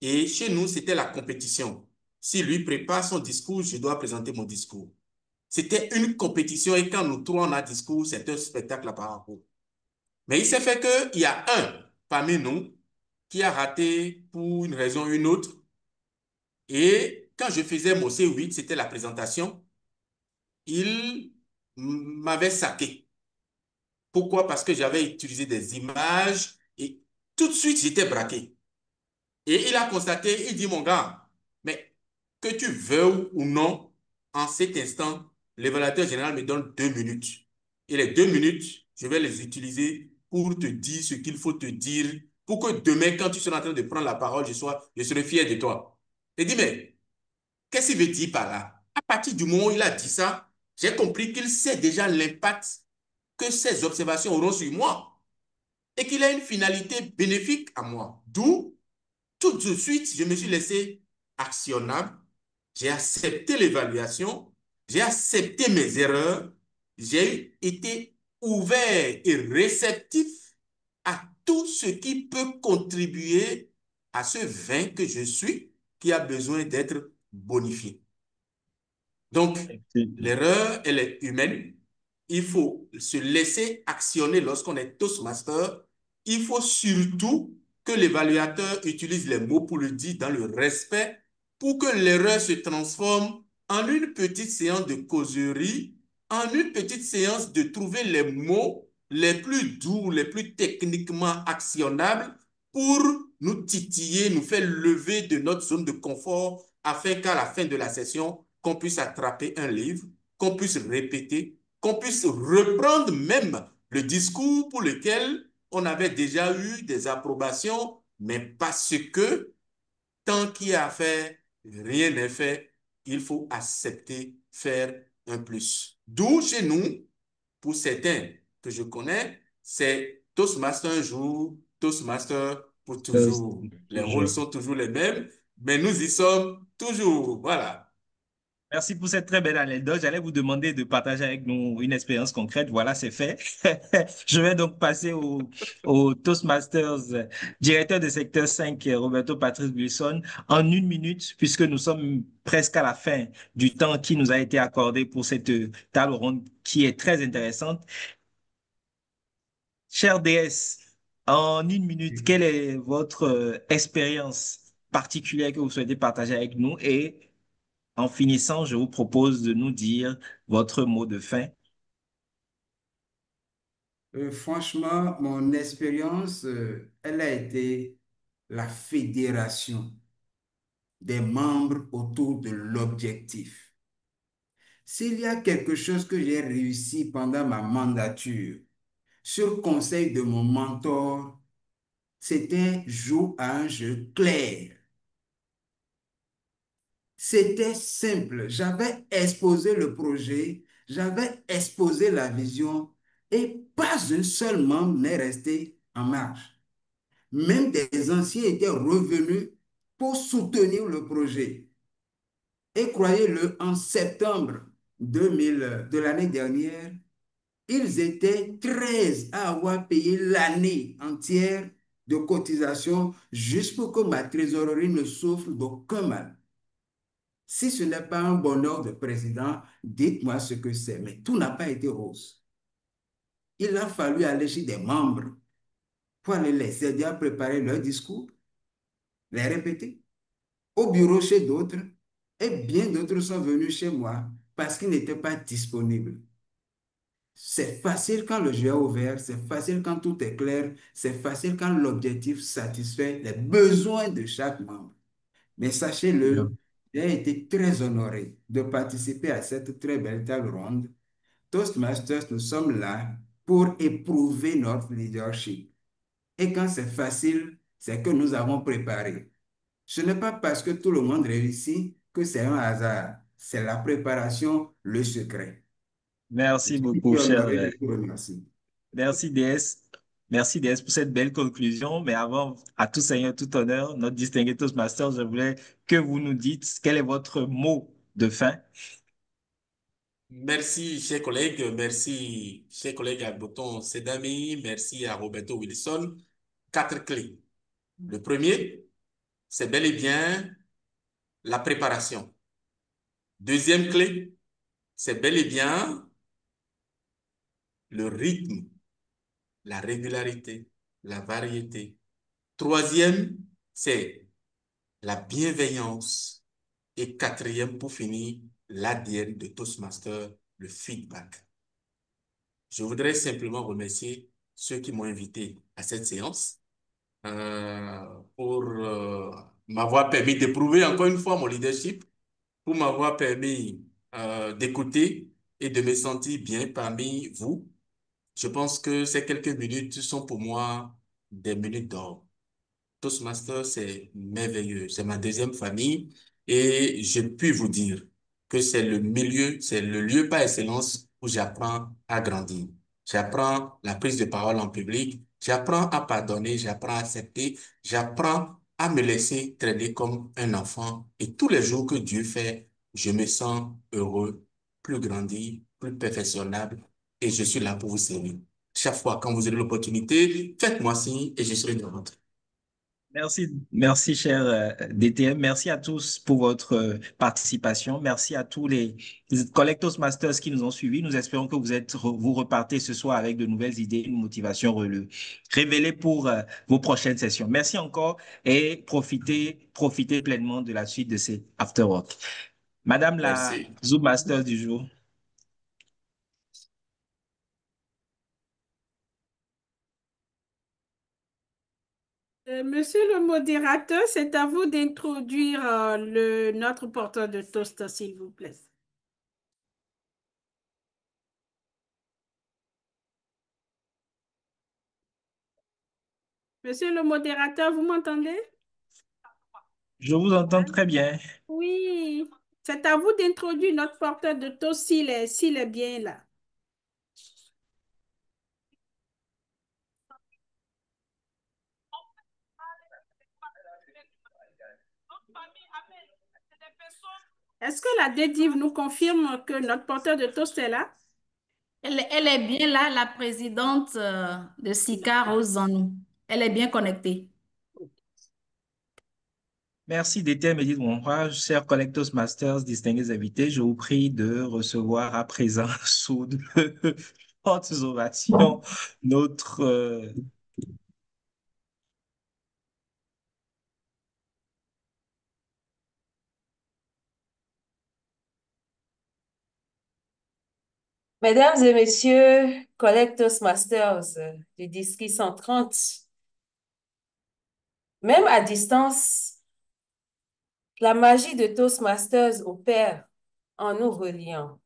Speaker 7: Et chez nous, c'était la compétition. Si lui prépare son discours, je dois présenter mon discours. C'était une compétition et quand nous 3 on a discours, c'est un spectacle à part. Mais il s'est fait qu'il y a un parmi nous qui a raté pour une raison ou une autre. Et quand je faisais mon C8, c'était la présentation, il m'avait saqué. Pourquoi? Parce que j'avais utilisé des images et tout de suite, j'étais braqué. Et il a constaté, il dit, mon gars, mais que tu veux ou non, en cet instant, l'évaluateur général me donne 2 minutes. Et les 2 minutes, je vais les utiliser pour te dire ce qu'il faut te dire, pour que demain, quand tu seras en train de prendre la parole, je serai fier de toi. Il dit, mais qu'est-ce qu'il veut dire par là? À partir du moment où il a dit ça, j'ai compris qu'il sait déjà l'impact que ces observations auront sur moi et qu'il a une finalité bénéfique à moi. D'où tout de suite, je me suis laissé actionnable. J'ai accepté l'évaluation. J'ai accepté mes erreurs. J'ai été ouvert et réceptif à tout ce qui peut contribuer à ce vin que je suis, qui a besoin d'être bonifié. Donc, l'erreur, elle est humaine. Il faut se laisser actionner lorsqu'on est Toastmaster. Il faut surtout que l'évaluateur utilise les mots pour le dire dans le respect pour que l'erreur se transforme en une petite séance de causerie, en une petite séance de trouver les mots les plus doux, les plus techniquement actionnables pour nous titiller, nous faire lever de notre zone de confort afin qu'à la fin de la session, qu'on puisse attraper un livre, qu'on puisse répéter, qu'on puisse reprendre même le discours pour lequel on avait déjà eu des approbations, mais parce que tant qu'il y a à faire, rien n'est fait, il faut accepter faire un plus. D'où chez nous, pour certains que je connais, c'est Toastmaster un jour, Toastmaster pour toujours. Les rôles
Speaker 6: Toujours.
Speaker 7: sont toujours les mêmes, mais nous y sommes toujours. Voilà.
Speaker 6: Merci pour cette très belle anecdote. J'allais vous demander de partager avec nous une expérience concrète. Voilà, c'est fait. Je vais donc passer au Toastmasters, directeur de secteur 5, Roberto Patrice Buisson, en 1 minute, puisque nous sommes presque à la fin du temps qui nous a été accordé pour cette table ronde qui est très intéressante. Cher DS, en 1 minute, quelle est votre expérience particulière que vous souhaitez partager avec nous? Et en finissant, je vous propose de nous dire votre mot de fin.
Speaker 8: Franchement, mon expérience, elle a été la fédération des membres autour de l'objectif. S'il y a quelque chose que j'ai réussi pendant ma mandature, sur conseil de mon mentor, c'était jouer à un jeu clair C'était simple. J'avais exposé le projet, j'avais exposé la vision et pas un seul membre n'est resté en marge. Même des anciens étaient revenus pour soutenir le projet. Et croyez-le, en septembre 2000 de l'année dernière, ils étaient 13 à avoir payé l'année entière de cotisation juste pour que ma trésorerie ne souffre d'aucun mal. Si ce n'est pas un bonheur de président, dites-moi ce que c'est. Mais tout n'a pas été rose. Il a fallu aller chez des membres pour aller les aider à préparer leur discours, les répéter. Au bureau chez d'autres, et bien d'autres sont venus chez moi parce qu'ils n'étaient pas disponibles. C'est facile quand le jeu est ouvert, c'est facile quand tout est clair, c'est facile quand l'objectif satisfait les besoins de chaque membre. Mais sachez-le, j'ai été très honoré de participer à cette très belle table ronde. Toastmasters, nous sommes là pour éprouver notre leadership. Et quand c'est facile, c'est que nous avons préparé. Ce n'est pas parce que tout le monde réussit que c'est un hasard. C'est la préparation, le secret. Je
Speaker 6: Merci beaucoup,
Speaker 8: suis
Speaker 6: cher.
Speaker 8: honoré de vous remercier.
Speaker 6: Merci, DS. Merci, DS, pour cette belle conclusion. Mais avant, à tout seigneur, tout honneur, notre distingué Toastmaster, je voulais que vous nous dites quel est votre mot de fin.
Speaker 7: Merci, chers collègues. Merci, chers collègues Alboton Sedami. Merci à Roberto Wilson. 4 clés. Le premier, c'est bel et bien la préparation. Deuxième clé, c'est bel et bien le rythme, la régularité, la variété. Troisième, c'est la bienveillance. Et quatrième, pour finir, l'ADN de Toastmaster, le feedback. Je voudrais simplement remercier ceux qui m'ont invité à cette séance pour m'avoir permis d'éprouver encore une fois mon leadership, pour m'avoir permis d'écouter et de me sentir bien parmi vous. Je pense que ces quelques minutes sont pour moi des minutes d'or. Toastmaster, c'est merveilleux. C'est ma deuxième famille et je puis vous dire que c'est le milieu, c'est le lieu par excellence où j'apprends à grandir. J'apprends la prise de parole en public, j'apprends à pardonner, j'apprends à accepter, j'apprends à me laisser traiter comme un enfant. Et tous les jours que Dieu fait, je me sens heureux, plus grandi, plus perfectionnable et je suis là pour vous servir. Chaque fois, quand vous aurez l'opportunité, faites-moi signe et je serai de votre.
Speaker 6: Merci, merci, cher DTM. Merci à tous pour votre participation. Merci à tous les collègues Toastmasters qui nous ont suivis. Nous espérons que vous repartez ce soir avec de nouvelles idées, une motivation révélée pour vos prochaines sessions. Merci encore et profitez pleinement de la suite de ces After Work. Madame la
Speaker 7: Merci.
Speaker 6: Zoom Master du jour.
Speaker 3: Monsieur le modérateur, c'est à vous d'introduire notre porteur de toast, s'il vous plaît. Monsieur le modérateur, vous m'entendez?
Speaker 6: Je vous entends très bien.
Speaker 3: Oui, c'est à vous d'introduire notre porteur de toast s'il est bien là. Est-ce que la DDIV nous confirme que notre porteur de toast est là?
Speaker 2: Elle est bien là, la présidente de SICA, Rose Zanou. Elle est bien connectée.
Speaker 6: Merci DTM et de mon courage, chers collègues Toastmasters, distingués invités. Je vous prie de recevoir à présent sous de fortes ovations notre
Speaker 9: Mesdames et messieurs, collègues Toastmasters du district 130, même à distance, la magie de Toastmasters opère en nous reliant.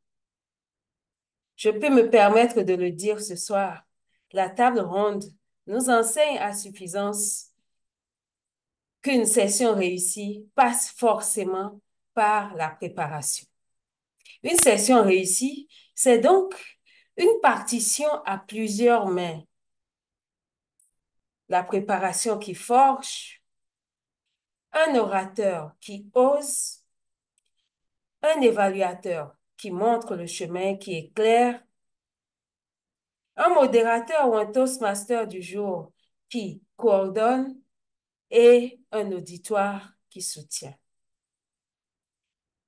Speaker 9: Je peux me permettre de le dire ce soir, la table ronde nous enseigne à suffisance qu'une session réussie passe forcément par la préparation. Une session réussie, c'est donc une partition à plusieurs mains. La préparation qui forge, un orateur qui ose, un évaluateur qui montre le chemin qui est clair, un modérateur ou un toastmaster du jour qui coordonne et un auditoire qui soutient.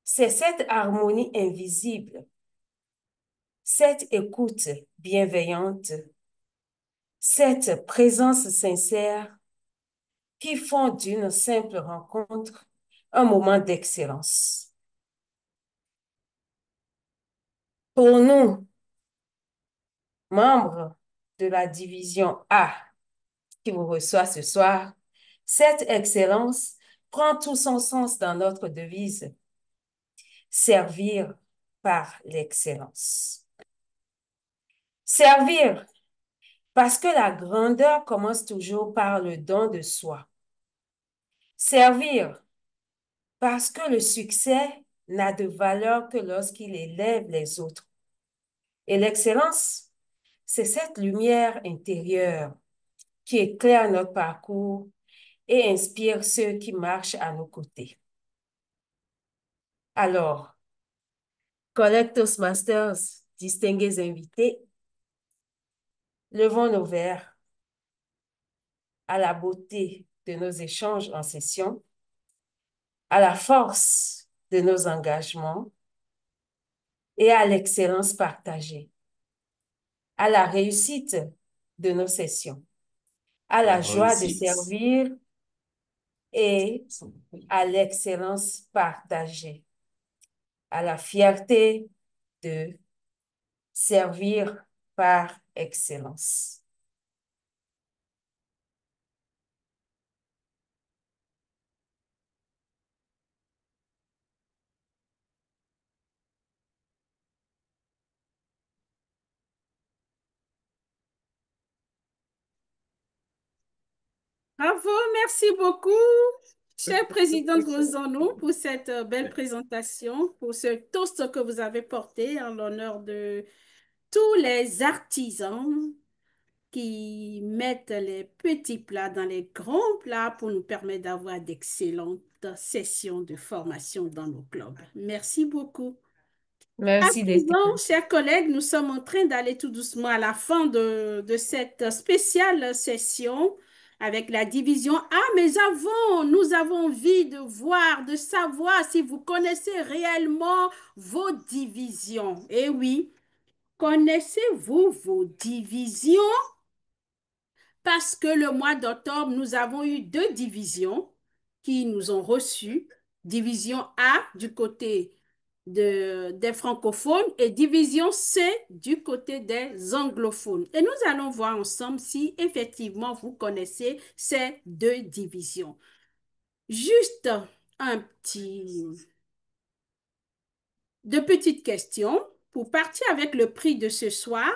Speaker 9: C'est cette harmonie invisible, cette écoute bienveillante, cette présence sincère qui font d'une simple rencontre un moment d'excellence. Pour nous, membres de la division A qui vous reçoit ce soir, cette excellence prend tout son sens dans notre devise: servir par l'excellence. Servir parce que la grandeur commence toujours par le don de soi. Servir parce que le succès n'a de valeur que lorsqu'il élève les autres. Et l'excellence, c'est cette lumière intérieure qui éclaire notre parcours et inspire ceux qui marchent à nos côtés. Alors, collègues Toastmasters, distingués invités, levons nos verres à la beauté de nos échanges en session, à la force de nos engagements et à l'excellence partagée, à la réussite de nos sessions, à la joie de servir et à l'excellence partagée, à la fierté de servir par excellence.
Speaker 3: Bravo, merci beaucoup, cher président Grosano, pour cette belle présentation, pour ce toast que vous avez porté en l'honneur de tous les artisans qui mettent les petits plats dans les grands plats pour nous permettre d'avoir d'excellentes sessions de formation dans nos clubs. Merci beaucoup. À
Speaker 9: Merci d'être
Speaker 3: présent, chers collègues, nous sommes en train d'aller tout doucement à la fin de cette spéciale session avec la division A. Mais avant, nous avons envie de voir, de savoir si vous connaissez réellement vos divisions. Eh oui, connaissez-vous vos divisions? Parce que le mois d'octobre, nous avons eu 2 divisions qui nous ont reçus. Division A du côté des francophones et division C du côté des anglophones. Et nous allons voir ensemble si effectivement vous connaissez ces 2 divisions. Juste de petites questions pour partir avec le prix de ce soir.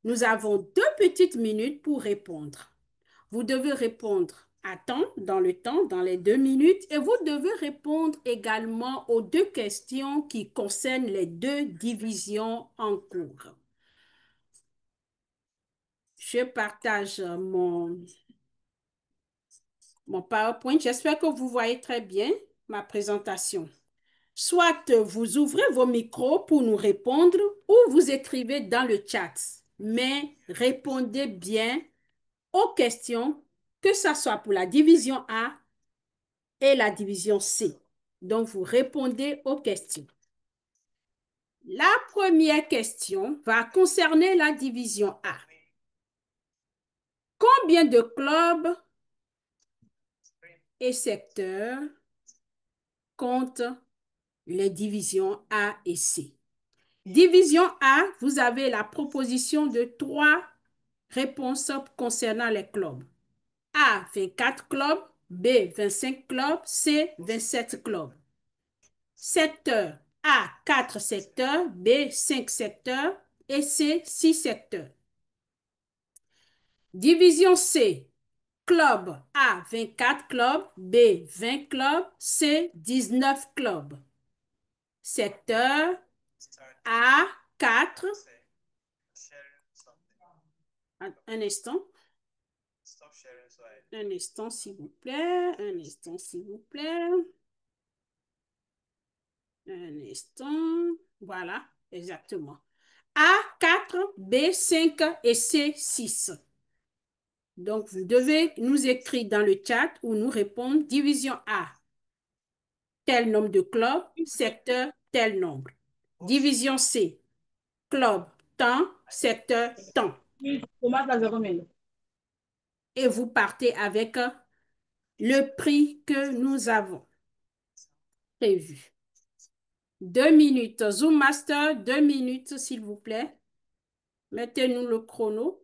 Speaker 3: Nous avons 2 petites minutes pour répondre. Vous devez répondre à temps, dans les 2 minutes, et vous devez répondre également aux 2 questions qui concernent les 2 divisions en cours. Je partage mon PowerPoint. J'espère que vous voyez très bien ma présentation. Soit vous ouvrez vos micros pour nous répondre ou vous écrivez dans le chat. Mais répondez bien aux questions, que ce soit pour la division A et la division C. Donc, vous répondez aux questions. La première question va concerner la division A. Combien de clubs et secteurs comptent les divisions A et C? Division A, vous avez la proposition de 3 réponses concernant les clubs. A, 24 clubs, B, 25 clubs, C, 27 clubs. Secteur A, 4 secteurs, B, 5 secteurs et C, 6 secteurs. Division C, Club A, 24 clubs. B, 20 clubs. C, 19 clubs. Secteur A, 4. Un instant. Un instant, s'il vous plaît. Un instant, s'il vous plaît. Un instant. Voilà, exactement. A, 4, B, 5 et C, 6. Donc, vous devez nous écrire dans le chat ou nous répondre division A, tel nombre de clubs, secteur, tel nombre. Division C, club, temps, secteur, temps. Et vous partez avec le prix que nous avons prévu. 2 minutes. Zoom Master, 2 minutes, s'il vous plaît. Mettez-nous le chrono.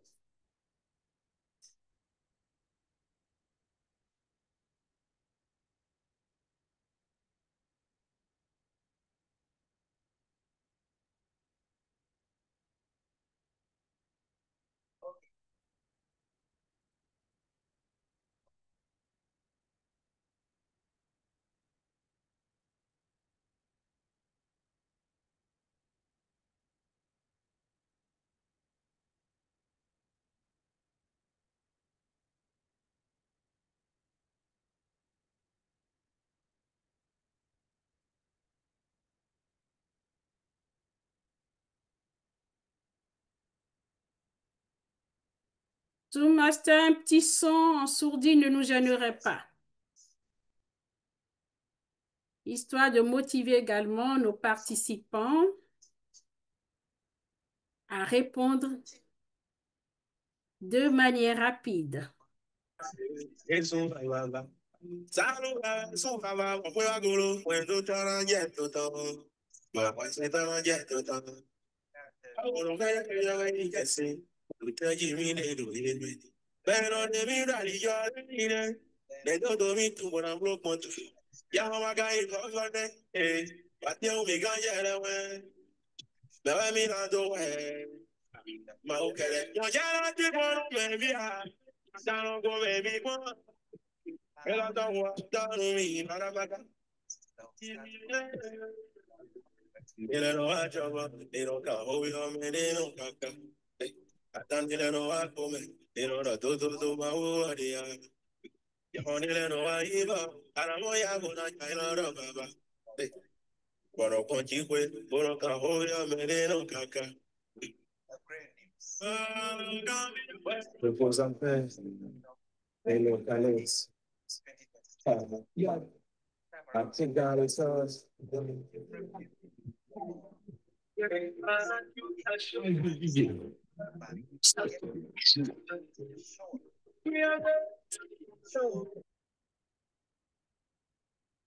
Speaker 3: Zoom Master, un petit son en sourdine ne nous gênerait pas. Histoire de motiver également nos participants à répondre de manière rapide.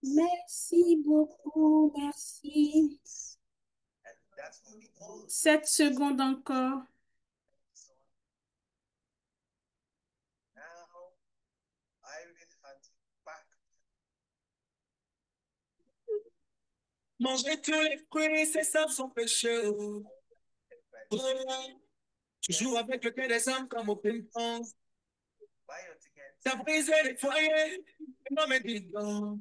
Speaker 3: Merci beaucoup, merci. 7 secondes encore.
Speaker 4: Manger tous les fruits, c'est ça son péché. Tu joues avec le cœur des hommes comme au ping-pong. T'as brisé les foyers, non mais dis donc.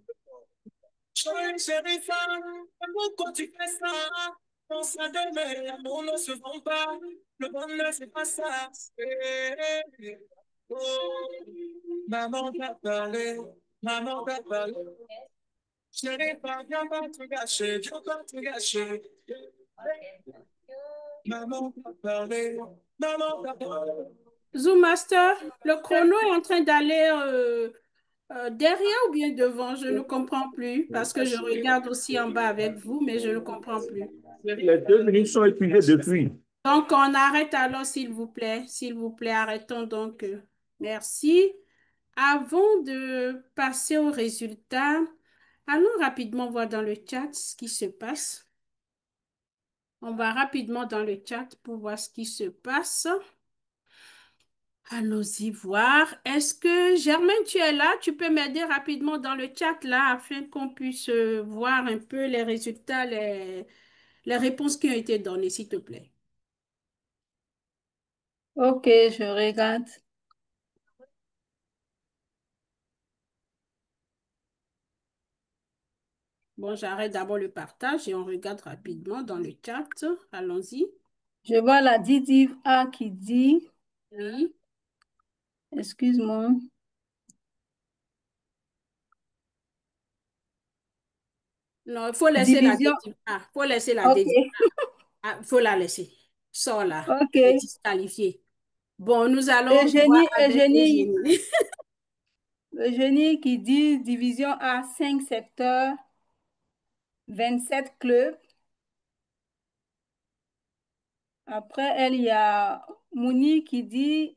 Speaker 4: Chérie, chérie, femme, pourquoi tu fais ça? Pense à demain, l'amour ne se vend pas. Le bonheur, c'est pas ça. Oh, maman t'a parlé, maman t'a parlé. Chérie, viens pas te gâcher, viens pas te gâcher. Maman t'a parlé, maman t'a parlé.
Speaker 3: Zoom Master, le chrono est en train d'aller derrière ou bien devant, je ne comprends plus parce que je regarde aussi en bas avec vous, mais je ne comprends plus.
Speaker 7: Les 2 minutes sont épuisées depuis.
Speaker 3: Donc, on arrête alors, s'il vous plaît. S'il vous plaît, arrêtons donc. Merci. Avant de passer aux résultats, allons rapidement voir dans le chat ce qui se passe. On va rapidement dans le chat pour voir ce qui se passe. Allons-y voir. Est-ce que Germaine, tu es là? Tu peux m'aider rapidement dans le chat là afin qu'on puisse voir un peu les résultats, les réponses qui ont été données, s'il te plaît.
Speaker 10: Ok, je regarde.
Speaker 3: Bon, j'arrête d'abord le partage et on regarde rapidement dans le chat. Allons-y.
Speaker 1: Je vois la Didiv A qui dit,
Speaker 3: Oui.
Speaker 1: excuse-moi,
Speaker 3: Non, il faut laisser la
Speaker 1: division,
Speaker 3: dédicace. Ah, faut laisser la
Speaker 1: ok,
Speaker 3: dédicace. Ah, faut la laisser. Sors là. Tu es
Speaker 1: ok.
Speaker 3: disqualifié. Bon, nous allons voir
Speaker 1: Eugénie,
Speaker 3: avec
Speaker 1: Eugénie,
Speaker 3: Eugénie.
Speaker 1: Eugénie qui dit division A, 5 secteurs, 27 clubs. Après elle, il y a Mouni qui dit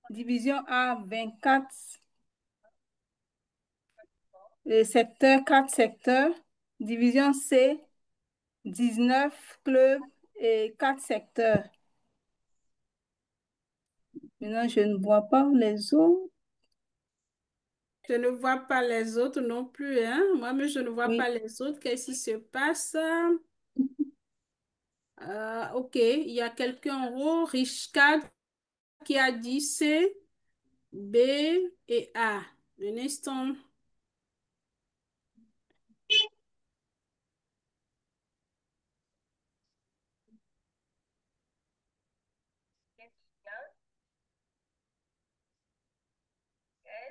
Speaker 1: division A, 24 secteurs, 4 secteurs. Division C, 19 clubs et 4 secteurs. Maintenant, je ne vois pas les autres.
Speaker 3: Je ne vois pas les autres non plus, hein. Moi-même, je ne vois
Speaker 1: Oui.
Speaker 3: pas les autres. Qu'est-ce qui se passe? Ok, il y a quelqu'un en haut, Richcad, qui a dit C, B et A. Un instant.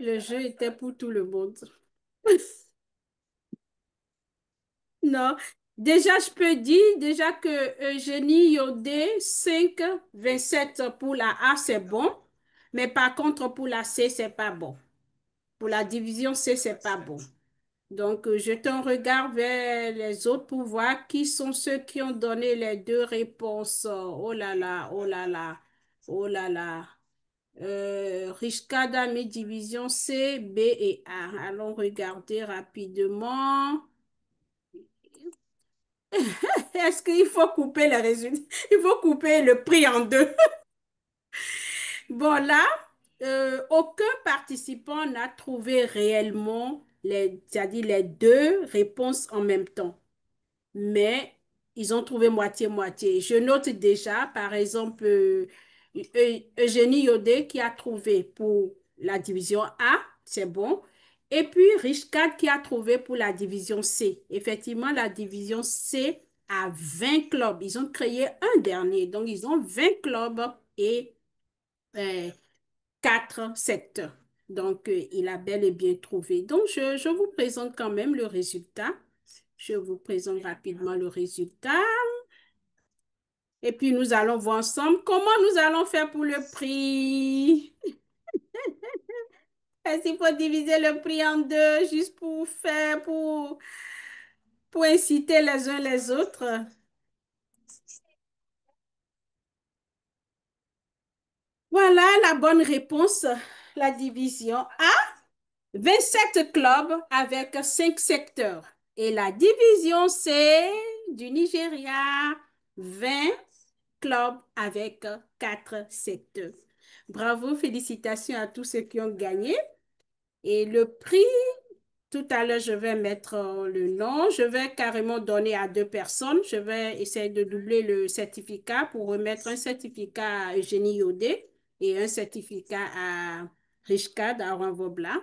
Speaker 3: Le jeu était pour tout le monde. Non. Déjà, je peux dire déjà que Eugénie Yodé, 5, 27 pour la A, c'est bon. Mais par contre, pour la C, c'est pas bon. Pour la division C, c'est pas bon. Donc, jetons un regard vers les autres pour voir qui sont ceux qui ont donné les deux réponses. Oh là là, oh là là, oh là là. Richkada mis division C, B et A. Allons regarder rapidement. Est-ce qu'il faut couper les résultats? Il faut couper le prix en deux. Bon, là, aucun participant n'a trouvé réellement c'est-à-dire les deux réponses en même temps. Mais ils ont trouvé moitié-moitié. Je note déjà, par exemple, Eugénie Yodé qui a trouvé pour la division A, c'est bon. Et puis Richcard qui a trouvé pour la division C. Effectivement, la division C a 20 clubs. Ils ont créé un dernier. Donc, ils ont 20 clubs et euh, 4 secteurs. Donc, il a bel et bien trouvé. Donc, je vous présente quand même le résultat. Je vous présente rapidement le résultat. Et puis, nous allons voir ensemble comment nous allons faire pour le prix. Est-ce qu'il faut diviser le prix en deux juste pour faire, pour inciter les uns les autres? Voilà la bonne réponse. La division A, 27 clubs avec 5 secteurs. Et la division C du Nigeria, 20 clubs avec 4 secteurs. Bravo, félicitations à tous ceux qui ont gagné. Et le prix, tout à l'heure, je vais mettre le nom. Je vais carrément donner à 2 personnes. Je vais essayer de doubler le certificat pour remettre un certificat à Eugénie Yodé et un certificat à Richcard à Renvobla.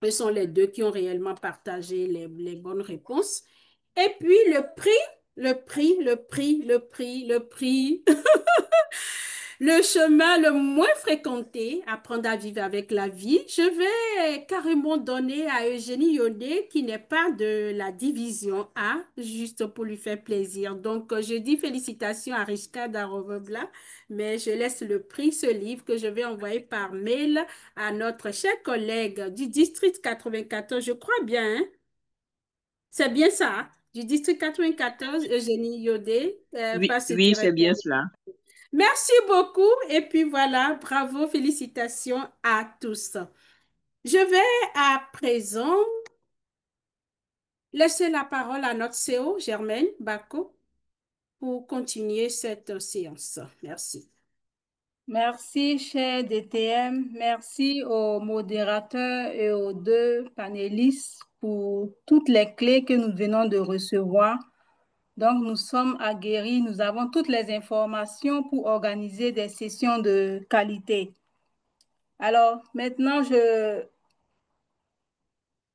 Speaker 3: Ce sont les deux qui ont réellement partagé les bonnes réponses. Et puis le prix. Le chemin le moins fréquenté, apprendre à vivre avec la vie, je vais carrément donner à Eugénie Yodé, qui n'est pas de la division A, juste pour lui faire plaisir. Donc, je dis félicitations à Richka Darovebla, mais je laisse le prix, ce livre que je vais envoyer par mail à notre cher collègue du district 94, je crois bien, hein? C'est bien ça, hein? Du district 94, Eugénie Yodé,
Speaker 5: Oui,
Speaker 3: passe
Speaker 5: oui, c'est bien
Speaker 3: directement.
Speaker 5: cela.
Speaker 3: Merci beaucoup. Et puis voilà, bravo, félicitations à tous. Je vais à présent laisser la parole à notre CEO, Germaine Bako, pour continuer cette séance. Merci.
Speaker 1: Merci, cher DTM. Merci aux modérateurs et aux 2 panélistes pour toutes les clés que nous venons de recevoir. Donc, nous sommes aguerris, nous avons toutes les informations pour organiser des sessions de qualité. Alors, maintenant, je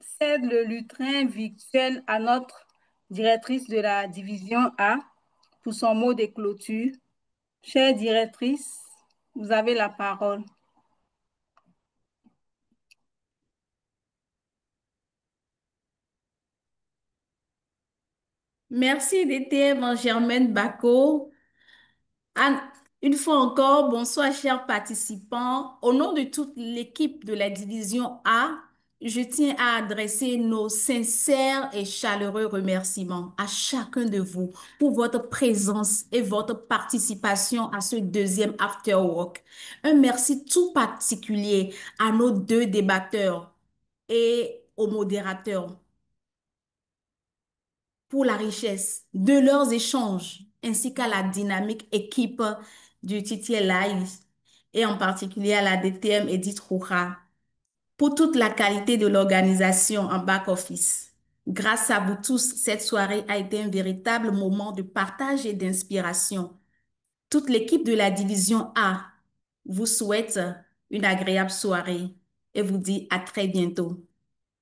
Speaker 1: cède le lutrin virtuel à notre directrice de la division A pour son mot de clôture. Chère directrice, vous avez la parole.
Speaker 2: Merci DTM Germaine Bako. Une fois encore, bonsoir chers participants. Au nom de toute l'équipe de la division A, je tiens à adresser nos sincères et chaleureux remerciements à chacun de vous pour votre présence et votre participation à ce deuxième After Work. Un merci tout particulier à nos deux débatteurs et aux modérateurs pour la richesse de leurs échanges, ainsi qu'à la dynamique équipe du TTL Live et en particulier à la DTM Edith Roura pour toute la qualité de l'organisation en back-office. Grâce à vous tous, cette soirée a été un véritable moment de partage et d'inspiration. Toute l'équipe de la division A vous souhaite une agréable soirée et vous dit à très bientôt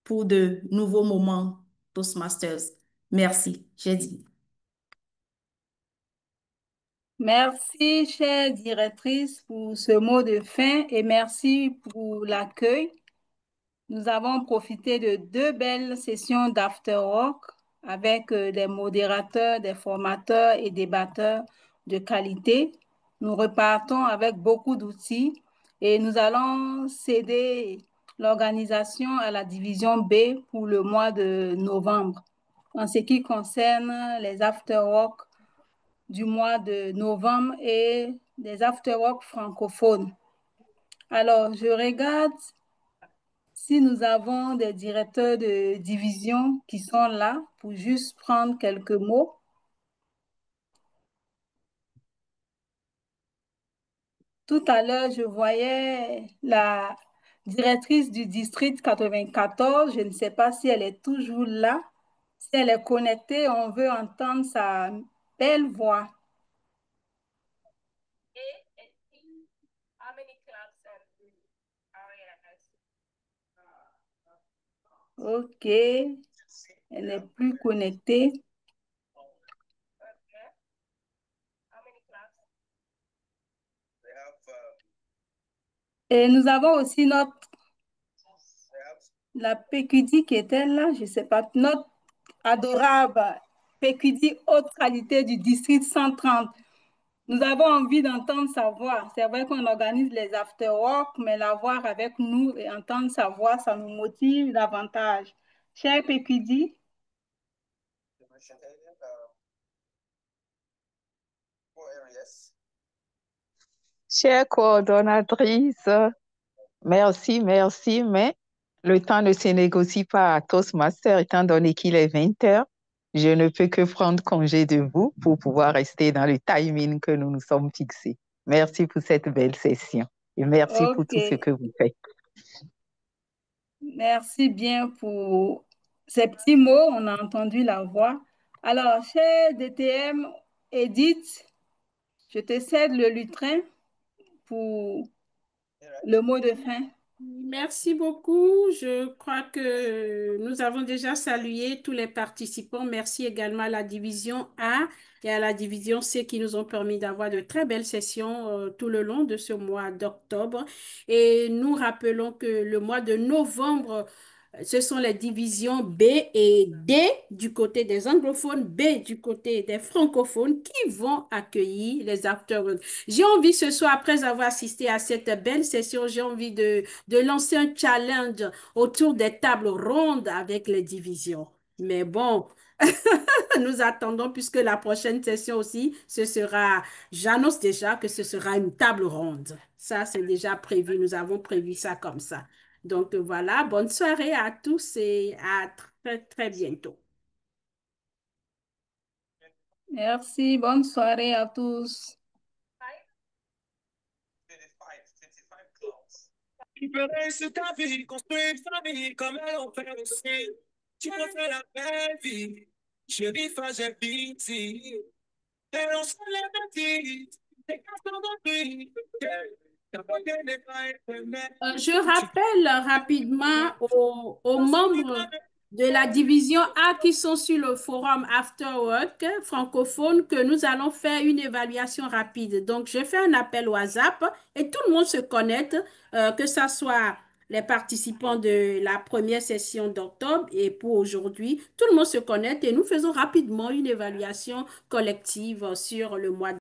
Speaker 2: pour de nouveaux moments Toastmasters. Merci, j'ai dit.
Speaker 1: Merci, chère directrice, pour ce mot de fin et merci pour l'accueil. Nous avons profité de 2 belles sessions d'afterwork avec des modérateurs, des formateurs et débatteurs de qualité. Nous repartons avec beaucoup d'outils et nous allons céder l'organisation à la division B pour le mois de novembre. En ce qui concerne les afterwork du mois de novembre et des afterwork francophones. Alors, je regarde si nous avons des directeurs de division qui sont là pour juste prendre quelques mots. Tout à l'heure, je voyais la directrice du district 94. Je ne sais pas si elle est toujours là. Si elle est connectée, on veut entendre sa belle voix. OK. Elle n'est plus connectée. Et nous avons aussi la PQD qui était là, je ne sais pas, notre adorable PQD haute qualité du district 130. Nous avons envie d'entendre sa voix. C'est vrai qu'on organise les after-work, mais la voir avec nous et entendre sa voix, ça nous motive davantage. Cher PQD.
Speaker 5: Chère coordonnatrice, merci, mais le temps ne se négocie pas à Toastmaster étant donné qu'il est 20 heures. Je ne peux que prendre congé de vous pour pouvoir rester dans le timing que nous nous sommes fixés. Merci pour cette belle session et merci pour tout ce que vous faites.
Speaker 1: Merci bien pour ces petits mots. On a entendu la voix. Alors, cher DTM Edith, je te cède le lutrin pour le mot de fin.
Speaker 3: Merci beaucoup. Je crois que nous avons déjà salué tous les participants. Merci également à la division A et à la division C qui nous ont permis d'avoir de très belles sessions tout le long de ce mois d'octobre. Et nous rappelons que le mois de novembre, ce sont les divisions B et D du côté des anglophones, B du côté des francophones qui vont accueillir les acteurs. J'ai envie ce soir, après avoir assisté à cette belle session, j'ai envie de lancer un challenge autour des tables rondes avec les divisions. Mais bon, nous attendons puisque la prochaine session aussi, j'annonce déjà que ce sera une table ronde. Ça, c'est déjà prévu. Nous avons prévu ça comme ça. Donc voilà, bonne soirée à tous et à très, très bientôt.
Speaker 1: Merci, bonne soirée à tous.
Speaker 4: Sur ta vie, construire une famille comme elle en fait aussi. Tu peux faire la belle vie. Chérie, faisais pitié. Et on se lève petite. Des garçons d'envie.
Speaker 3: Je rappelle rapidement aux membres de la division A qui sont sur le forum Afterwork francophone que nous allons faire une évaluation rapide. Donc, je fais un appel au WhatsApp et tout le monde se connecte, que ce soit les participants de la première session d'octobre et pour aujourd'hui, tout le monde se connecte et nous faisons rapidement une évaluation collective sur le mois